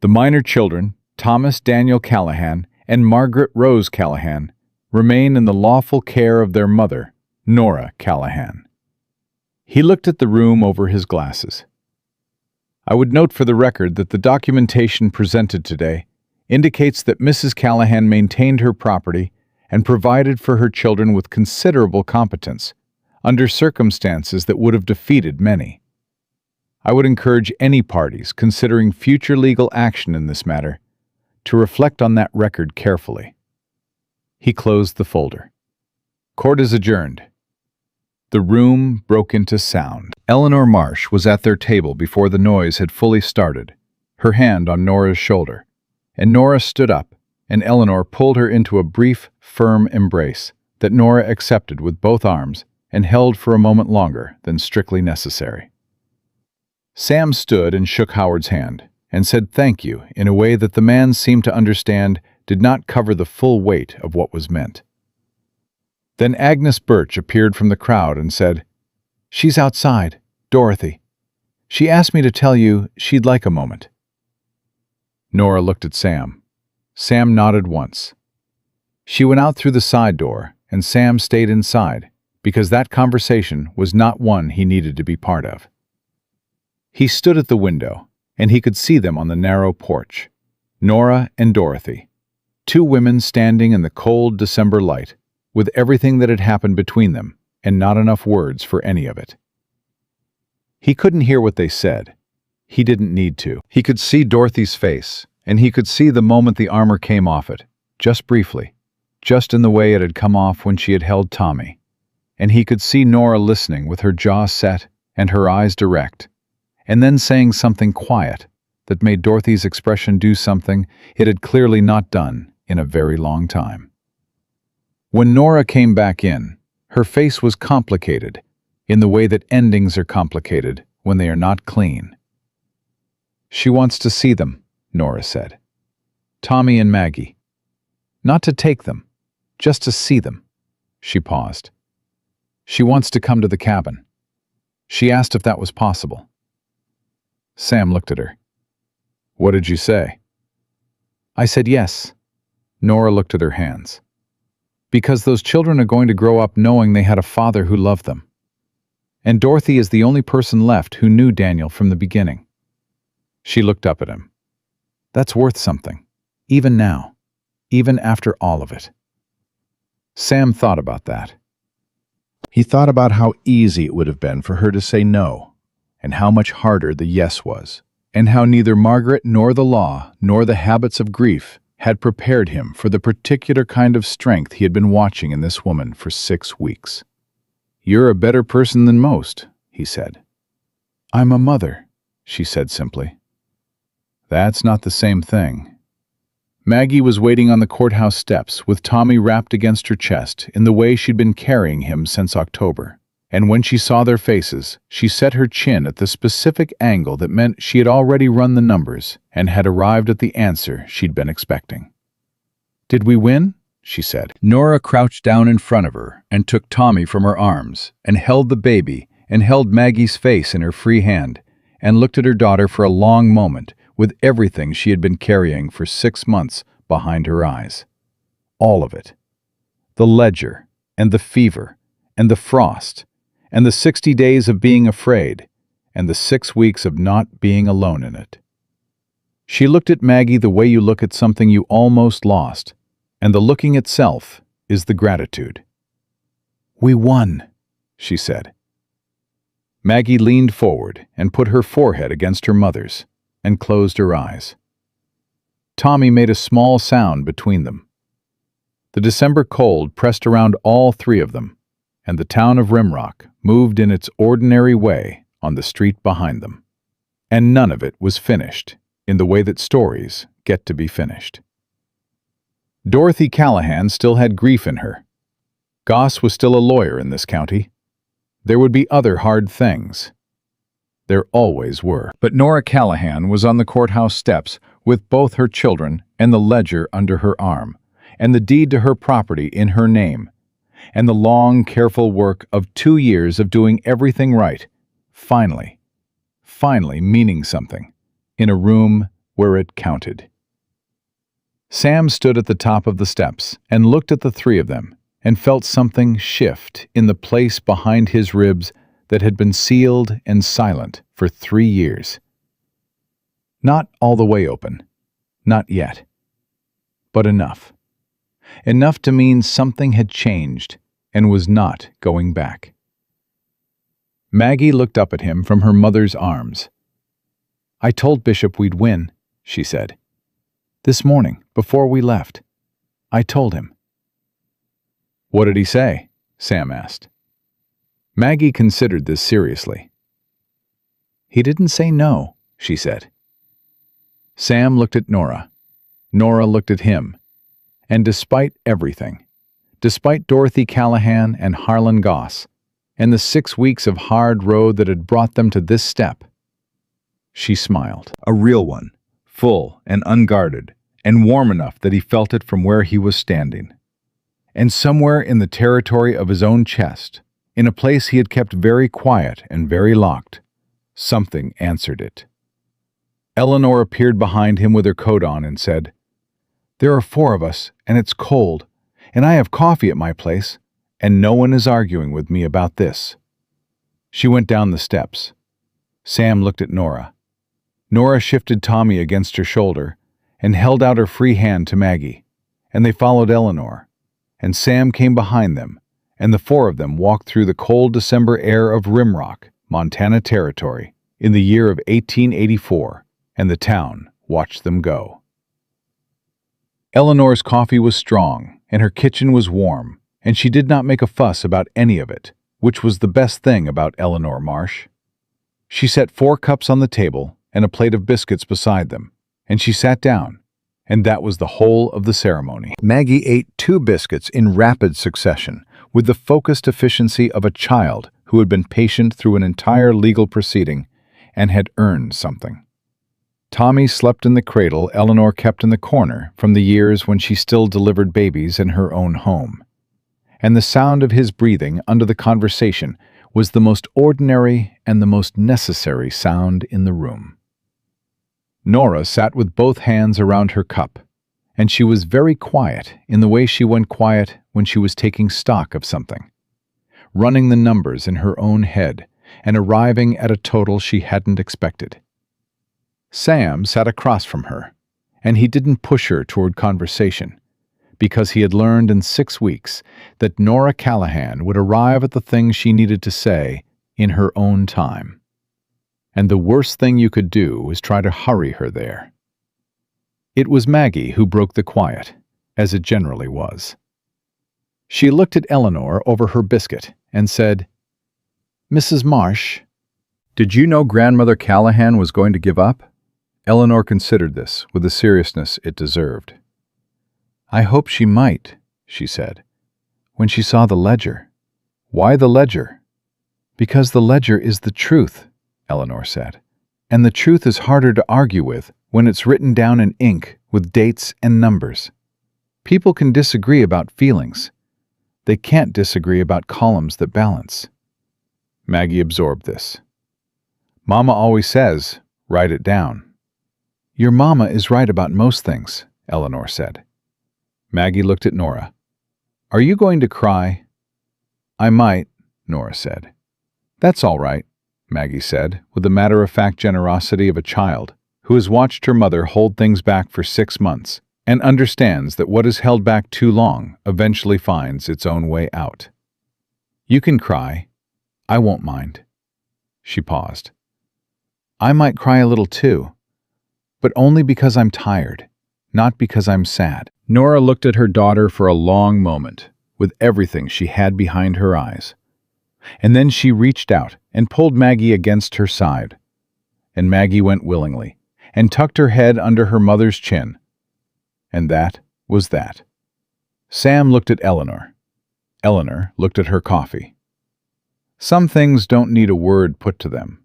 The minor children, Thomas Daniel Callahan and Margaret Rose Callahan, remain in the lawful care of their mother, Nora Callahan." He looked at the room over his glasses. "I would note for the record that the documentation presented today indicates that Mrs. Callahan maintained her property and provided for her children with considerable competence, under circumstances that would have defeated many. I would encourage any parties considering future legal action in this matter to reflect on that record carefully." He closed the folder. "Court is adjourned." The room broke into sound. Eleanor Marsh was at their table before the noise had fully started, her hand on Nora's shoulder, and Nora stood up, and Eleanor pulled her into a brief, firm embrace that Nora accepted with both arms and held for a moment longer than strictly necessary. Sam stood and shook Howard's hand, and said thank you in a way that the man seemed to understand did not cover the full weight of what was meant. Then Agnes Birch appeared from the crowd and said, "She's outside, Dorothy. She asked me to tell you she'd like a moment." Nora looked at Sam. Sam nodded once. She went out through the side door, and Sam stayed inside, because that conversation was not one he needed to be part of. He stood at the window, and he could see them on the narrow porch, Nora and Dorothy, two women standing in the cold December light, with everything that had happened between them, and not enough words for any of it. He couldn't hear what they said. He didn't need to. He could see Dorothy's face, and he could see the moment the armor came off it, just briefly, just in the way it had come off when she had held Tommy. And he could see Nora listening with her jaw set and her eyes direct, and then saying something quiet that made Dorothy's expression do something it had clearly not done in a very long time. When Nora came back in, her face was complicated in the way that endings are complicated when they are not clean. "She wants to see them," Nora said. "Tommy and Maggie. Not to take them, just to see them." She paused. "She wants to come to the cabin. She asked if that was possible." Sam looked at her. "What did you say?" "I said yes." Nora looked at her hands. "Because those children are going to grow up knowing they had a father who loved them. And Dorothy is the only person left who knew Daniel from the beginning." She looked up at him. "That's worth something, even now, even after all of it." Sam thought about that. He thought about how easy it would have been for her to say no, and how much harder the yes was, and how neither Margaret nor the law nor the habits of grief had prepared him for the particular kind of strength he had been watching in this woman for 6 weeks. "You're a better person than most," he said. "I'm a mother," she said simply. "That's not the same thing." Maggie was waiting on the courthouse steps with Tommy wrapped against her chest in the way she'd been carrying him since October, and when she saw their faces, she set her chin at the specific angle that meant she had already run the numbers and had arrived at the answer she'd been expecting. "Did we win?" she said. Nora crouched down in front of her and took Tommy from her arms and held the baby and held Maggie's face in her free hand and looked at her daughter for a long moment with everything she had been carrying for 6 months behind her eyes. All of it. The ledger, and the fever, and the frost, and the 60 days of being afraid, and the 6 weeks of not being alone in it. She looked at Maggie the way you look at something you almost lost, and the looking itself is the gratitude. "We won," she said. Maggie leaned forward and put her forehead against her mother's and closed her eyes. Tommy made a small sound between them. The December cold pressed around all three of them, and the town of Rimrock moved in its ordinary way on the street behind them. And none of it was finished in the way that stories get to be finished. Dorothy Callahan still had grief in her. Goss was still a lawyer in this county. There would be other hard things. There always were. But Nora Callahan was on the courthouse steps with both her children and the ledger under her arm, and the deed to her property in her name, and the long, careful work of 2 years of doing everything right, finally meaning something, in a room where it counted. Sam stood at the top of the steps and looked at the three of them and felt something shift in the place behind his ribs that had been sealed and silent for 3 years. Not all the way open, not yet, but enough. Enough to mean something had changed and was not going back. Maggie looked up at him from her mother's arms. "I told Bishop we'd win," she said. "This morning, before we left. I told him." "What did he say?" Sam asked. Maggie considered this seriously. "He didn't say no," she said. Sam looked at Nora. Nora looked at him. And despite everything, despite Dorothy Callahan and Harlan Goss, and the 6 weeks of hard road that had brought them to this step, she smiled. A real one, full and unguarded, and warm enough that he felt it from where he was standing. And somewhere in the territory of his own chest, in a place he had kept very quiet and very locked, something answered it. Eleanor appeared behind him with her coat on and said, "There are 4 of us, and it's cold, and I have coffee at my place, and no one is arguing with me about this." She went down the steps. Sam looked at Nora. Nora shifted Tommy against her shoulder and held out her free hand to Maggie, and they followed Eleanor, and Sam came behind them, and the 4 of them walked through the cold December air of Rimrock, Montana Territory, in the year of 1884, and the town watched them go. Eleanor's coffee was strong, and her kitchen was warm, and she did not make a fuss about any of it, which was the best thing about Eleanor Marsh. She set 4 cups on the table and a plate of biscuits beside them, and she sat down, and that was the whole of the ceremony. Maggie ate 2 biscuits in rapid succession, with the focused efficiency of a child who had been patient through an entire legal proceeding and had earned something. Tommy slept in the cradle Eleanor kept in the corner from the years when she still delivered babies in her own home, and the sound of his breathing under the conversation was the most ordinary and the most necessary sound in the room. Nora sat with both hands around her cup, and she was very quiet in the way she went quiet when she was taking stock of something, running the numbers in her own head and arriving at a total she hadn't expected. Sam sat across from her, and he didn't push her toward conversation, because he had learned in 6 weeks that Nora Callahan would arrive at the things she needed to say in her own time. And the worst thing you could do was try to hurry her there. It was Maggie who broke the quiet, as it generally was. She looked at Eleanor over her biscuit and said, "Mrs. Marsh, did you know Grandmother Callahan was going to give up?" Eleanor considered this with the seriousness it deserved. "I hope she might," she said, "when she saw the ledger." "Why the ledger?" "Because the ledger is the truth," Eleanor said, "and the truth is harder to argue with when it's written down in ink with dates and numbers. People can disagree about feelings. They can't disagree about columns that balance." Maggie absorbed this. "Mama always says, write it down." "Your mama is right about most things," Eleanor said. Maggie looked at Nora. "Are you going to cry?" "I might," Nora said. "That's all right," Maggie said, with the matter-of-fact generosity of a child who has watched her mother hold things back for 6 months and understands that what is held back too long eventually finds its own way out. You can cry. I won't mind. She paused. I might cry a little too, but only because I'm tired, not because I'm sad. Nora looked at her daughter for a long moment, with everything she had behind her eyes. And then she reached out and pulled Maggie against her side. And Maggie went willingly, and tucked her head under her mother's chin. And that was that. Sam looked at Eleanor. Eleanor looked at her coffee. Some things don't need a word put to them.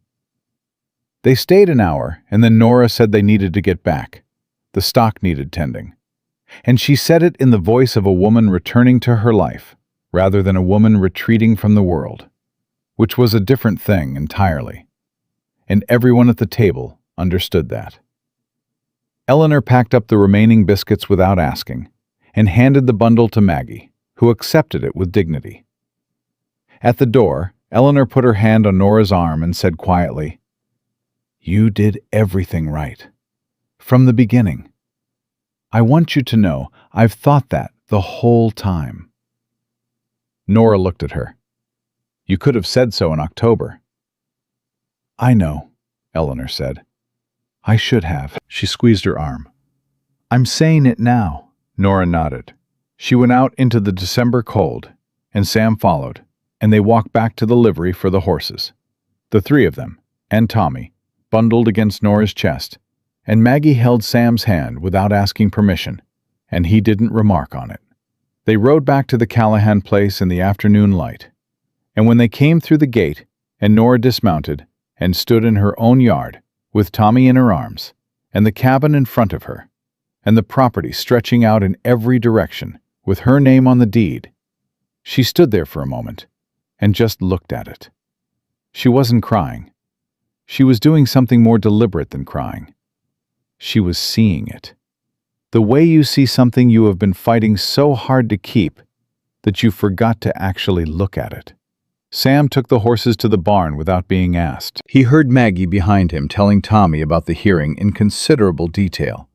They stayed an hour, and then Nora said they needed to get back. The stock needed tending. And she said it in the voice of a woman returning to her life, rather than a woman retreating from the world, which was a different thing entirely. And everyone at the table understood that. Eleanor packed up the remaining biscuits without asking, and handed the bundle to Maggie, who accepted it with dignity. At the door, Eleanor put her hand on Nora's arm and said quietly, "You did everything right. From the beginning. I want you to know I've thought that the whole time." Nora looked at her. "You could have said so in October." "I know," Eleanor said. "I should have." She squeezed her arm. "I'm saying it now." Nora nodded. She went out into the December cold, and Sam followed, and they walked back to the livery for the horses. The three of them, and Tommy, bundled against Nora's chest, and Maggie held Sam's hand without asking permission, and he didn't remark on it. They rode back to the Callahan place in the afternoon light, and when they came through the gate, and Nora dismounted and stood in her own yard, with Tommy in her arms, and the cabin in front of her, and the property stretching out in every direction, with her name on the deed, she stood there for a moment, and just looked at it. She wasn't crying. She was doing something more deliberate than crying. She was seeing it. The way you see something you have been fighting so hard to keep that you forgot to actually look at it. Sam took the horses to the barn without being asked. He heard Maggie behind him telling Tommy about the hearing in considerable detail,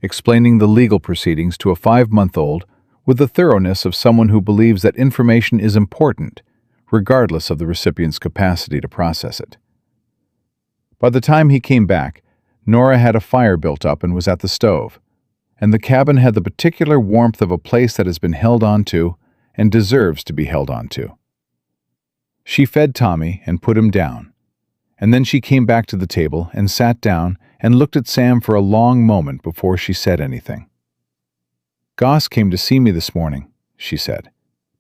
explaining the legal proceedings to a 5-month-old with the thoroughness of someone who believes that information is important, regardless of the recipient's capacity to process it. By the time he came back, Nora had a fire built up and was at the stove, and the cabin had the particular warmth of a place that has been held on to and deserves to be held on to. She fed Tommy and put him down, and then she came back to the table and sat down and looked at Sam for a long moment before she said anything. "Goss came to see me this morning," she said,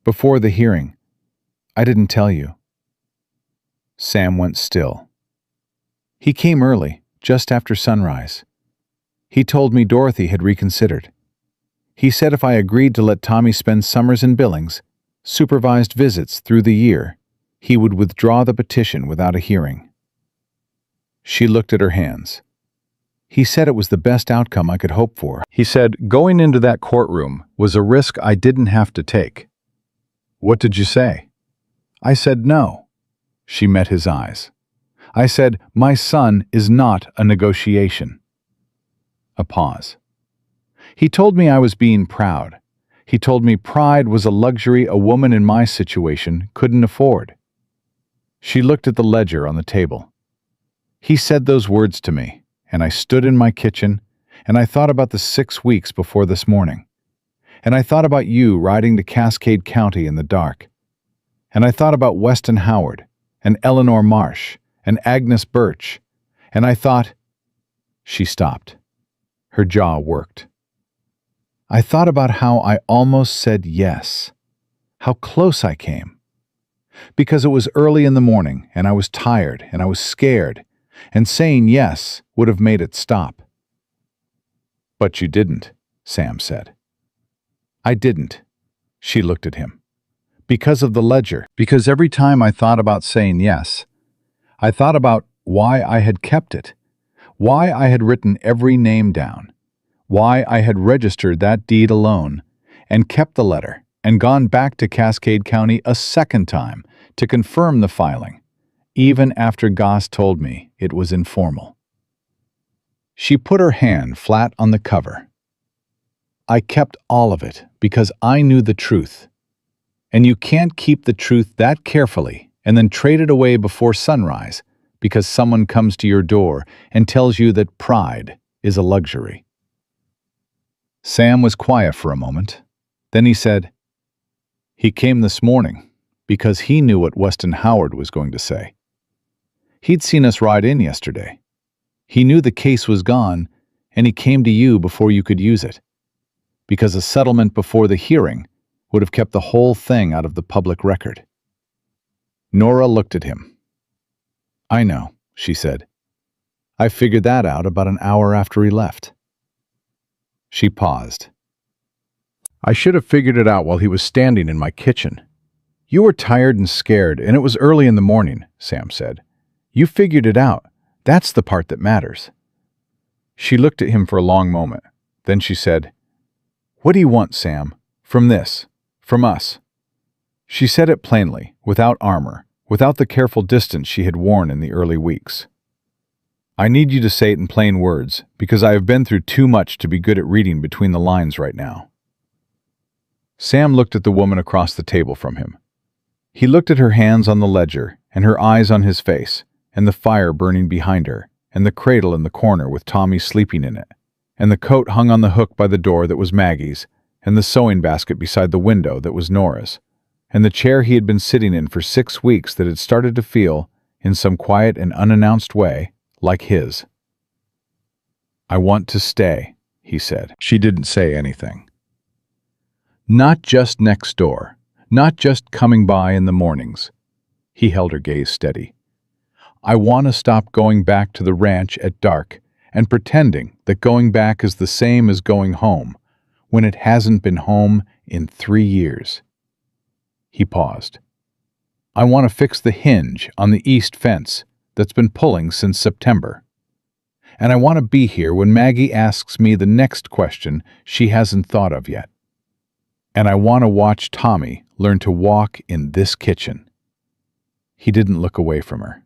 "before the hearing. I didn't tell you." Sam went still. "He came early, just after sunrise. He told me Dorothy had reconsidered. He said if I agreed to let Tommy spend summers in Billings, supervised visits through the year, he would withdraw the petition without a hearing." She looked at her hands. "He said it was the best outcome I could hope for. He said going into that courtroom was a risk I didn't have to take." "What did you say?" "I said no." She met his eyes. "I said, my son is not a negotiation." A pause. "He told me I was being proud. He told me pride was a luxury a woman in my situation couldn't afford." She looked at the ledger on the table. "He said those words to me, and I stood in my kitchen, and I thought about the 6 weeks before this morning. And I thought about you riding to Cascade County in the dark. And I thought about Weston Howard, and Eleanor Marsh, and Agnes Birch, and I thought—" She stopped. Her jaw worked. "I thought about how I almost said yes, how close I came. Because it was early in the morning, and I was tired, and I was scared, and saying yes would have made it stop." "But you didn't," Sam said. "I didn't." She looked at him. "Because of the ledger. Because every time I thought about saying yes, I thought about why I had kept it, why I had written every name down, why I had registered that deed alone, and kept the letter, and gone back to Cascade County a second time to confirm the filing, even after Goss told me it was informal. She put her hand flat on the cover. I kept all of it because I knew the truth. And you can't keep the truth that carefully and then trade it away before sunrise because someone comes to your door and tells you that pride is a luxury. Sam was quiet for a moment. Then he said, "He came this morning because he knew what Weston Howard was going to say. He'd seen us ride in yesterday. He knew the case was gone, and he came to you before you could use it, because a settlement before the hearing would have kept the whole thing out of the public record." Nora looked at him. "I know," she said. "I figured that out about an hour after he left." She paused. "I should have figured it out while he was standing in my kitchen. You were tired and scared, and it was early in the morning," Sam said. "You figured it out. That's the part that matters." She looked at him for a long moment. Then she said, "What do you want, Sam? From this? From us?" She said it plainly, without armor, without the careful distance she had worn in the early weeks. "I need you to say it in plain words, because I have been through too much to be good at reading between the lines right now." Sam looked at the woman across the table from him. He looked at her hands on the ledger, and her eyes on his face, and the fire burning behind her, and the cradle in the corner with Tommy sleeping in it, and the coat hung on the hook by the door that was Maggie's, and the sewing basket beside the window that was Nora's, and the chair he had been sitting in for 6 weeks that had started to feel, in some quiet and unannounced way, like his. "I want to stay," he said. She didn't say anything. "Not just next door, not just coming by in the mornings." He held her gaze steady. "I want to stop going back to the ranch at dark and pretending that going back is the same as going home, when it hasn't been home in 3 years. He paused. "I want to fix the hinge on the east fence that's been pulling since September. And I want to be here when Maggie asks me the next question she hasn't thought of yet. And I want to watch Tommy learn to walk in this kitchen." He didn't look away from her.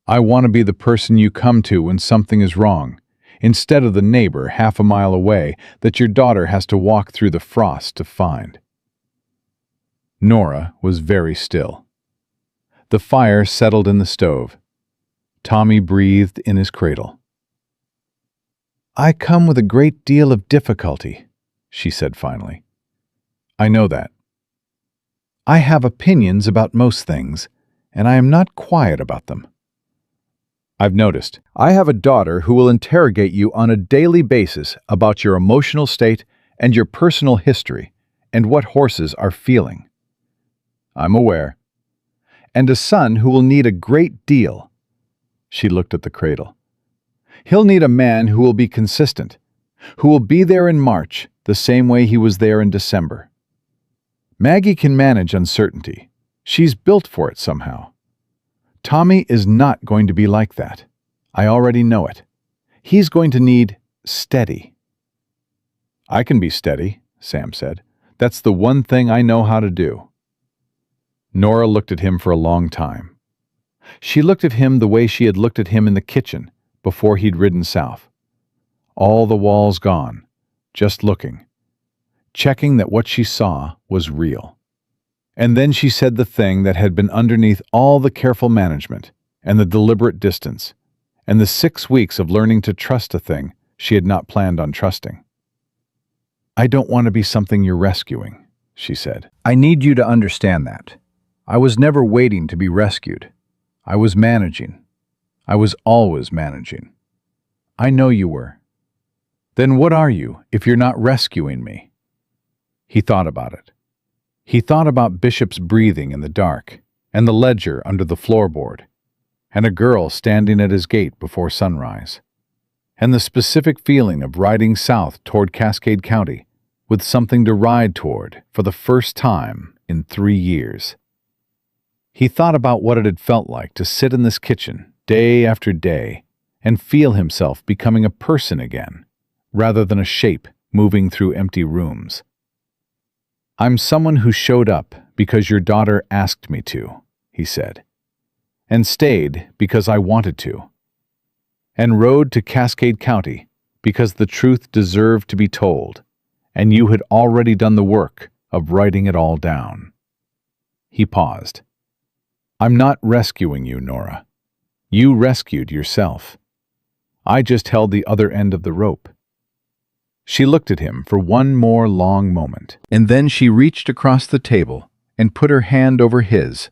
"I want to be the person you come to when something is wrong, instead of the neighbor half a mile away that your daughter has to walk through the frost to find." Nora was very still. The fire settled in the stove. Tommy breathed in his cradle. "I come with a great deal of difficulty," she said finally. "I know that. I have opinions about most things, and I am not quiet about them. I've noticed. I have a daughter who will interrogate you on a daily basis about your emotional state and your personal history and what horses are feeling. I'm aware. And a son who will need a great deal." She looked at the cradle. "He'll need a man who will be consistent, who will be there in March the same way he was there in December. Maggie can manage uncertainty. She's built for it somehow. Tommy is not going to be like that. I already know it. He's going to need steady." "I can be steady," Sam said. "That's the one thing I know how to do." Nora looked at him for a long time. She looked at him the way she had looked at him in the kitchen before he'd ridden south. All the walls gone, just looking, checking that what she saw was real. And then she said the thing that had been underneath all the careful management and the deliberate distance and the 6 weeks of learning to trust a thing she had not planned on trusting. "I don't want to be something you're rescuing," she said. "I need you to understand that. I was never waiting to be rescued. I was managing. I was always managing. I know you were. Then what are you if you're not rescuing me?" He thought about it. He thought about Bishop's breathing in the dark, and the ledger under the floorboard, and a girl standing at his gate before sunrise, and the specific feeling of riding south toward Cascade County with something to ride toward for the first time in 3 years. He thought about what it had felt like to sit in this kitchen day after day and feel himself becoming a person again, rather than a shape moving through empty rooms. "I'm someone who showed up because your daughter asked me to," he said. and stayed because I wanted to, and rode to Cascade County because the truth deserved to be told, and you had already done the work of writing it all down." He paused. "I'm not rescuing you, Nora. You rescued yourself. I just held the other end of the rope." She looked at him for one more long moment, and then she reached across the table and put her hand over his,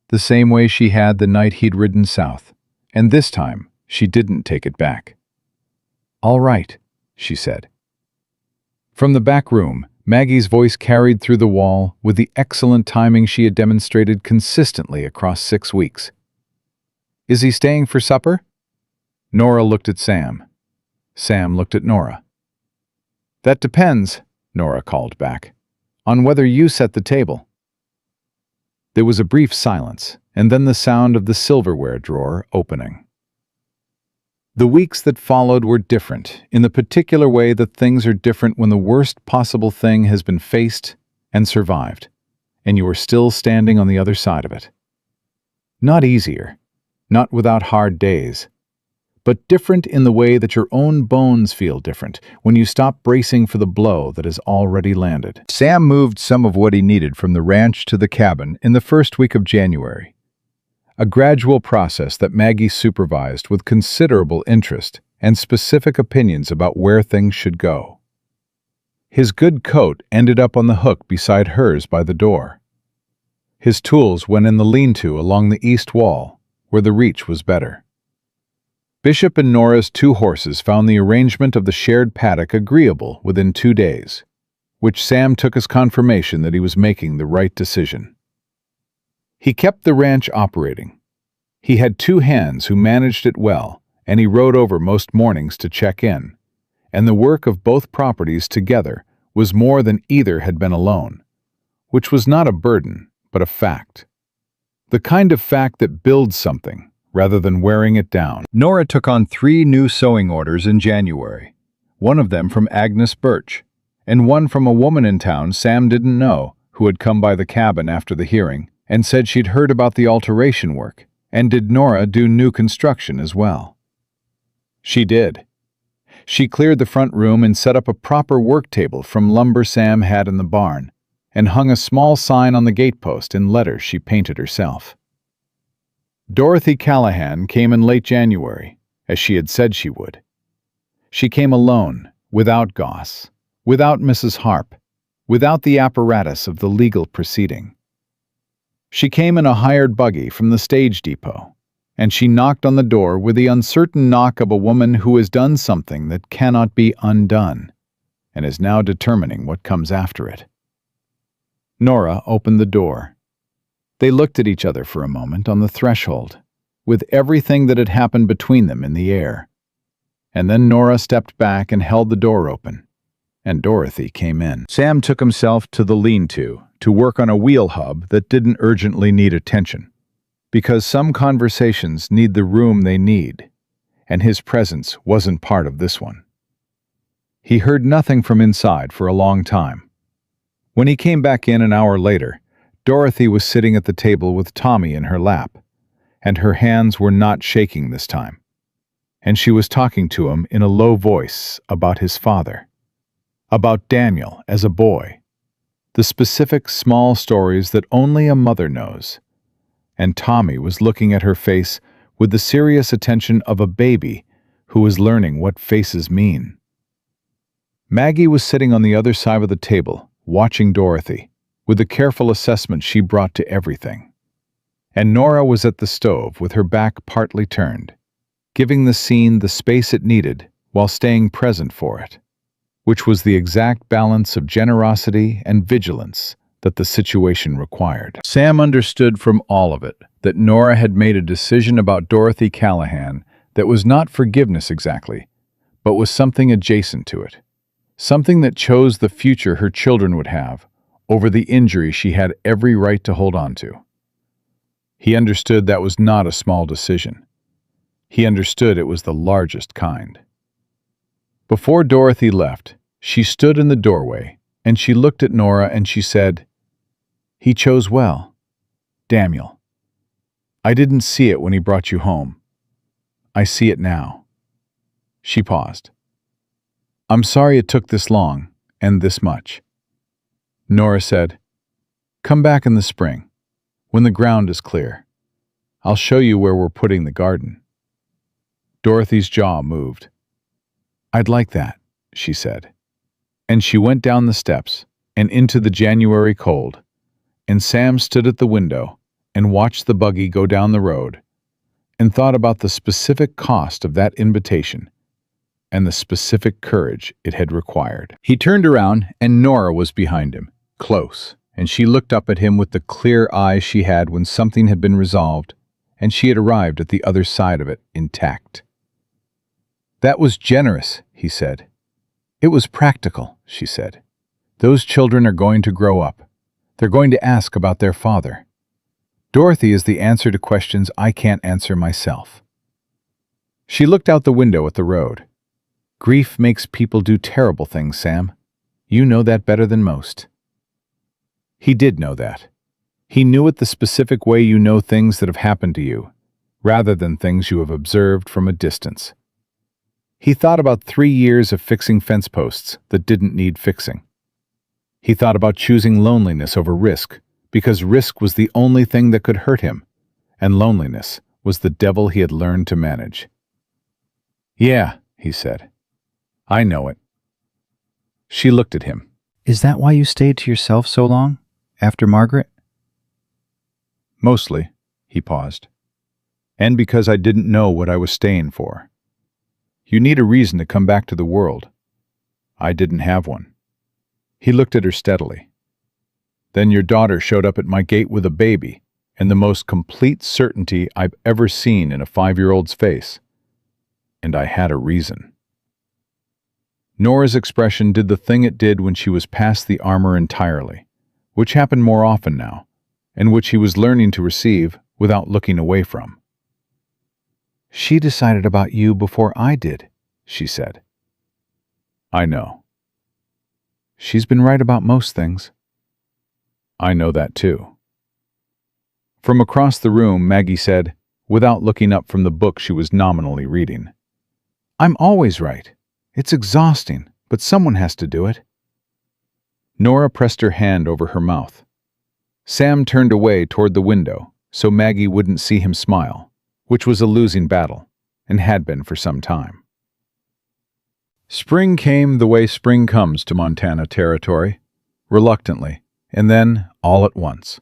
the same way she had the night he'd ridden south, and this time she didn't take it back. "All right," she said. From the back room, Maggie's voice carried through the wall with the excellent timing she had demonstrated consistently across 6 weeks. "Is he staying for supper?" Nora looked at Sam. Sam looked at Nora. "That depends," Nora called back, "on whether you set the table." There was a brief silence, and then the sound of the silverware drawer opening. The weeks that followed were different, in the particular way that things are different when the worst possible thing has been faced and survived, and you are still standing on the other side of it. Not easier, not without hard days, but different in the way that your own bones feel different when you stop bracing for the blow that has already landed. Sam moved some of what he needed from the ranch to the cabin in the first week of January, a gradual process that Maggie supervised with considerable interest and specific opinions about where things should go. His good coat ended up on the hook beside hers by the door. His tools went in the lean-to along the east wall, where the reach was better. Bishop and Nora's 2 horses found the arrangement of the shared paddock agreeable within 2 days, which Sam took as confirmation that he was making the right decision. He kept the ranch operating. He had 2 hands who managed it well, and he rode over most mornings to check in, and the work of both properties together was more than either had been alone, which was not a burden, but a fact. The kind of fact that builds something, rather than wearing it down. Nora took on 3 new sewing orders in January, one of them from Agnes Birch, and one from a woman in town Sam didn't know, who had come by the cabin after the hearing and said she'd heard about the alteration work, and did Nora do new construction as well. She did. She cleared the front room and set up a proper work table from lumber Sam had in the barn, and hung a small sign on the gatepost in letters she painted herself. Dorothy Callahan came in late January, as she had said she would. She came alone, without Goss, without Mrs. Harp, without the apparatus of the legal proceeding. She came in a hired buggy from the stage depot, and she knocked on the door with the uncertain knock of a woman who has done something that cannot be undone, and is now determining what comes after it. Nora opened the door. They looked at each other for a moment on the threshold, with everything that had happened between them in the air. And then Nora stepped back and held the door open, and Dorothy came in. Sam took himself to the lean-to work on a wheel hub that didn't urgently need attention, because some conversations need the room they need, and his presence wasn't part of this one. He heard nothing from inside for a long time. When he came back in an hour later, Dorothy was sitting at the table with Tommy in her lap, and her hands were not shaking this time, and she was talking to him in a low voice about his father, about Daniel as a boy, the specific small stories that only a mother knows, and Tommy was looking at her face with the serious attention of a baby who is learning what faces mean. Maggie was sitting on the other side of the table, watching Dorothy, with the careful assessment she brought to everything. And Nora was at the stove with her back partly turned, giving the scene the space it needed while staying present for it, which was the exact balance of generosity and vigilance that the situation required. Sam understood from all of it that Nora had made a decision about Dorothy Callahan that was not forgiveness exactly, but was something adjacent to it, something that chose the future her children would have over the injury she had every right to hold on to. He understood that was not a small decision. He understood it was the largest kind. Before Dorothy left, she stood in the doorway, and she looked at Nora and she said, "He chose well. Daniel. I didn't see it when he brought you home. I see it now." She paused. "I'm sorry it took this long, and this much." Nora said, "Come back in the spring, when the ground is clear. I'll show you where we're putting the garden." Dorothy's jaw moved. "I'd like that," she said. And she went down the steps and into the January cold, and Sam stood at the window and watched the buggy go down the road and thought about the specific cost of that invitation and the specific courage it had required. He turned around and Nora was behind him, close, and she looked up at him with the clear eyes she had when something had been resolved and she had arrived at the other side of it intact. "That was generous," he said. "It was practical," she said. "Those children are going to grow up. They're going to ask about their father. Dorothy is the answer to questions I can't answer myself." She looked out the window at the road. "Grief makes people do terrible things, Sam. You know that better than most." He did know that. He knew it the specific way you know things that have happened to you, rather than things you have observed from a distance. He thought about 3 years of fixing fence posts that didn't need fixing. He thought about choosing loneliness over risk, because risk was the only thing that could hurt him, and loneliness was the devil he had learned to manage. "Yeah," he said. "I know it." She looked at him. "Is that why you stayed to yourself so long, after Margaret?" "Mostly," he paused. "And because I didn't know what I was staying for. You need a reason to come back to the world. I didn't have one." He looked at her steadily. "Then your daughter showed up at my gate with a baby, and the most complete certainty I've ever seen in a 5-year-old's face. And I had a reason." Nora's expression did the thing it did when she was past the armor entirely, which happened more often now, and which he was learning to receive without looking away from. "She decided about you before I did," she said. "I know." "She's been right about most things." "I know that too." From across the room, Maggie said, without looking up from the book she was nominally reading, "I'm always right. It's exhausting, but someone has to do it." Nora pressed her hand over her mouth. Sam turned away toward the window so Maggie wouldn't see him smile, which was a losing battle, and had been for some time. Spring came the way spring comes to Montana Territory, reluctantly, and then all at once.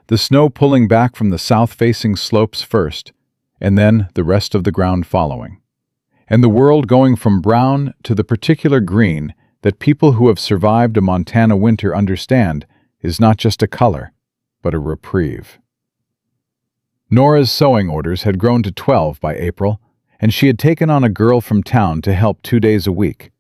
The snow pulling back from the south-facing slopes first, and then the rest of the ground following. And the world going from brown to the particular green that people who have survived a Montana winter understand is not just a color, but a reprieve. Nora's sewing orders had grown to 12 by April, and she had taken on a girl from town to help 2 days a week,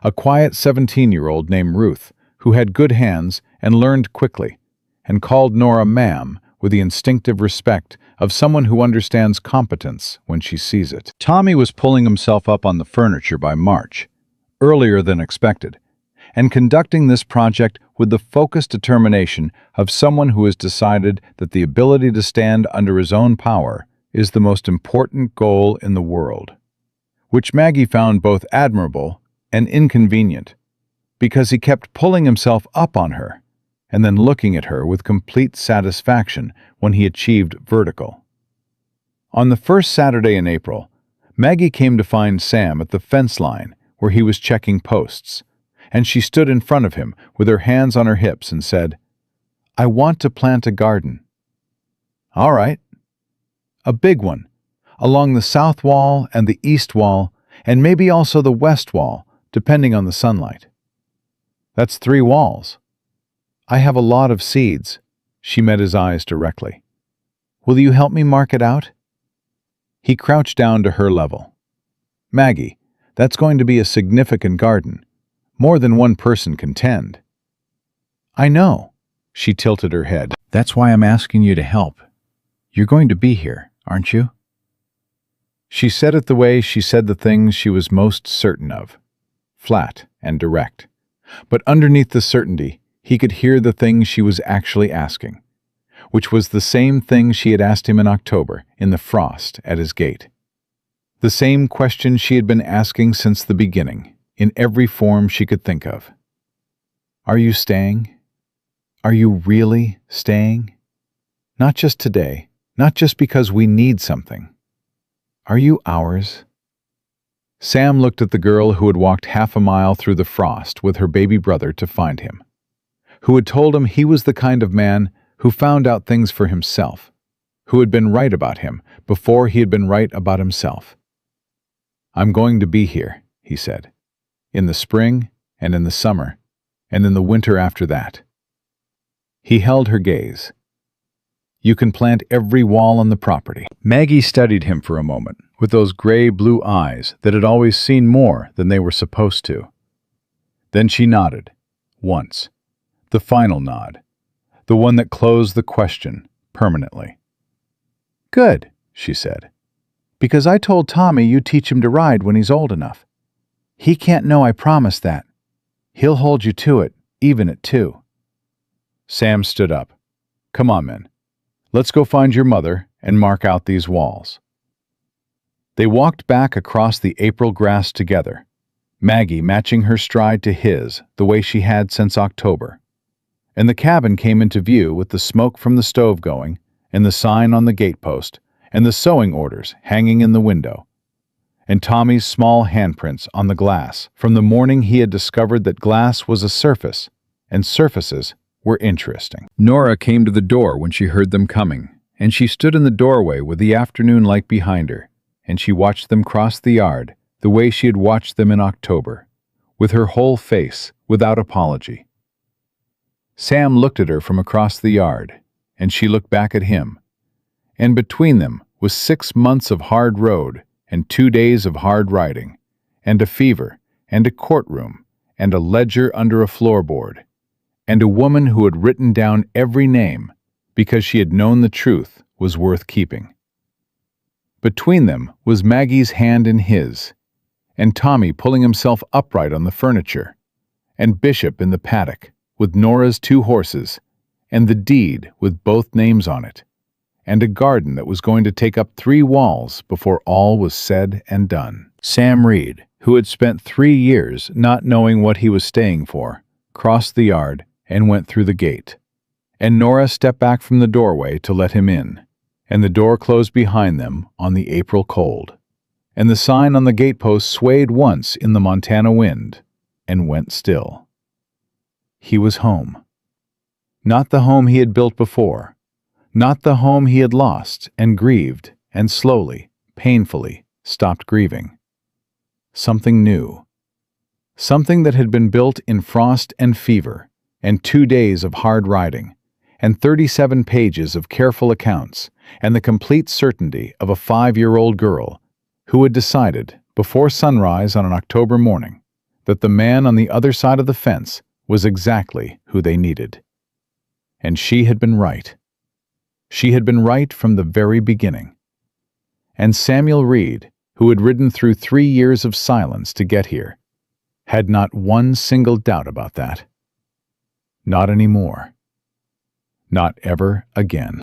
a quiet 17-year-old named Ruth, who had good hands and learned quickly, and called Nora ma'am with the instinctive respect of someone who understands competence when she sees it. Tommy was pulling himself up on the furniture by March, earlier than expected, and conducting this project with the focused determination of someone who has decided that the ability to stand under his own power is the most important goal in the world, which Maggie found both admirable and inconvenient, because he kept pulling himself up on her and then looking at her with complete satisfaction when he achieved vertical. On the first Saturday in April, Maggie came to find Sam at the fence line where he was checking posts, and she stood in front of him with her hands on her hips and said, "I want to plant a garden." "All right." "A big one, along the south wall and the east wall, and maybe also the west wall, depending on the sunlight." "That's 3 walls." "I have a lot of seeds." She met his eyes directly. "Will you help me mark it out?" He crouched down to her level. "Maggie, that's going to be a significant garden. More than one person can tend." "I know." She tilted her head. "That's why I'm asking you to help. You're going to be here, aren't you?" She said it the way she said the things she was most certain of, flat and direct. But underneath the certainty, he could hear the things she was actually asking. which was the same thing she had asked him in October in the frost at his gate. The same question she had been asking since the beginning, in every form she could think of. Are you staying? Are you really staying? Not just today, not just because we need something. Are you ours? Sam looked at the girl who had walked half a mile through the frost with her baby brother to find him, who had told him he was the kind of man who found out things for himself, who had been right about him before he had been right about himself. I'm going to be here, he said, in the spring and in the summer and in the winter after that. He held her gaze. You can plant every wall on the property. Maggie studied him for a moment, with those gray-blue eyes that had always seen more than they were supposed to. Then she nodded, once, the final nod, the one that closed the question permanently. Good, she said, because I told Tommy you'd teach him to ride when he's old enough. He can't know I promised that. He'll hold you to it, even at 2. Sam stood up. Come on, men. Let's go find your mother and mark out these walls. They walked back across the April grass together, Maggie matching her stride to his the way she had since October. And the cabin came into view with the smoke from the stove going, and the sign on the gatepost, and the sewing orders hanging in the window, and Tommy's small handprints on the glass from the morning he had discovered that glass was a surface, and surfaces were interesting. Nora came to the door when she heard them coming, and she stood in the doorway with the afternoon light behind her, and she watched them cross the yard the way she had watched them in October, with her whole face, without apology. Sam looked at her from across the yard, and she looked back at him, and between them was 6 months of hard road and 2 days of hard riding, and a fever, and a courtroom, and a ledger under a floorboard, and a woman who had written down every name because she had known the truth was worth keeping. Between them was Maggie's hand in his, and Tommy pulling himself upright on the furniture, and Bishop in the paddock with Nora's 2 horses, and the deed with both names on it, and a garden that was going to take up 3 walls before all was said and done. Sam Reed, who had spent 3 years not knowing what he was staying for, crossed the yard and went through the gate, and Nora stepped back from the doorway to let him in, and the door closed behind them on the April cold, and the sign on the gatepost swayed once in the Montana wind and went still. He was home. Not the home he had built before, not the home he had lost and grieved and slowly, painfully stopped grieving. Something new. Something that had been built in frost and fever, and 2 days of hard riding, and 37 pages of careful accounts, and the complete certainty of a 5-year-old girl who had decided, before sunrise on an October morning, that the man on the other side of the fence was exactly who they needed. And she had been right. She had been right from the very beginning. And Samuel Reed, who had ridden through 3 years of silence to get here, had not one single doubt about that. Not anymore. Not ever again.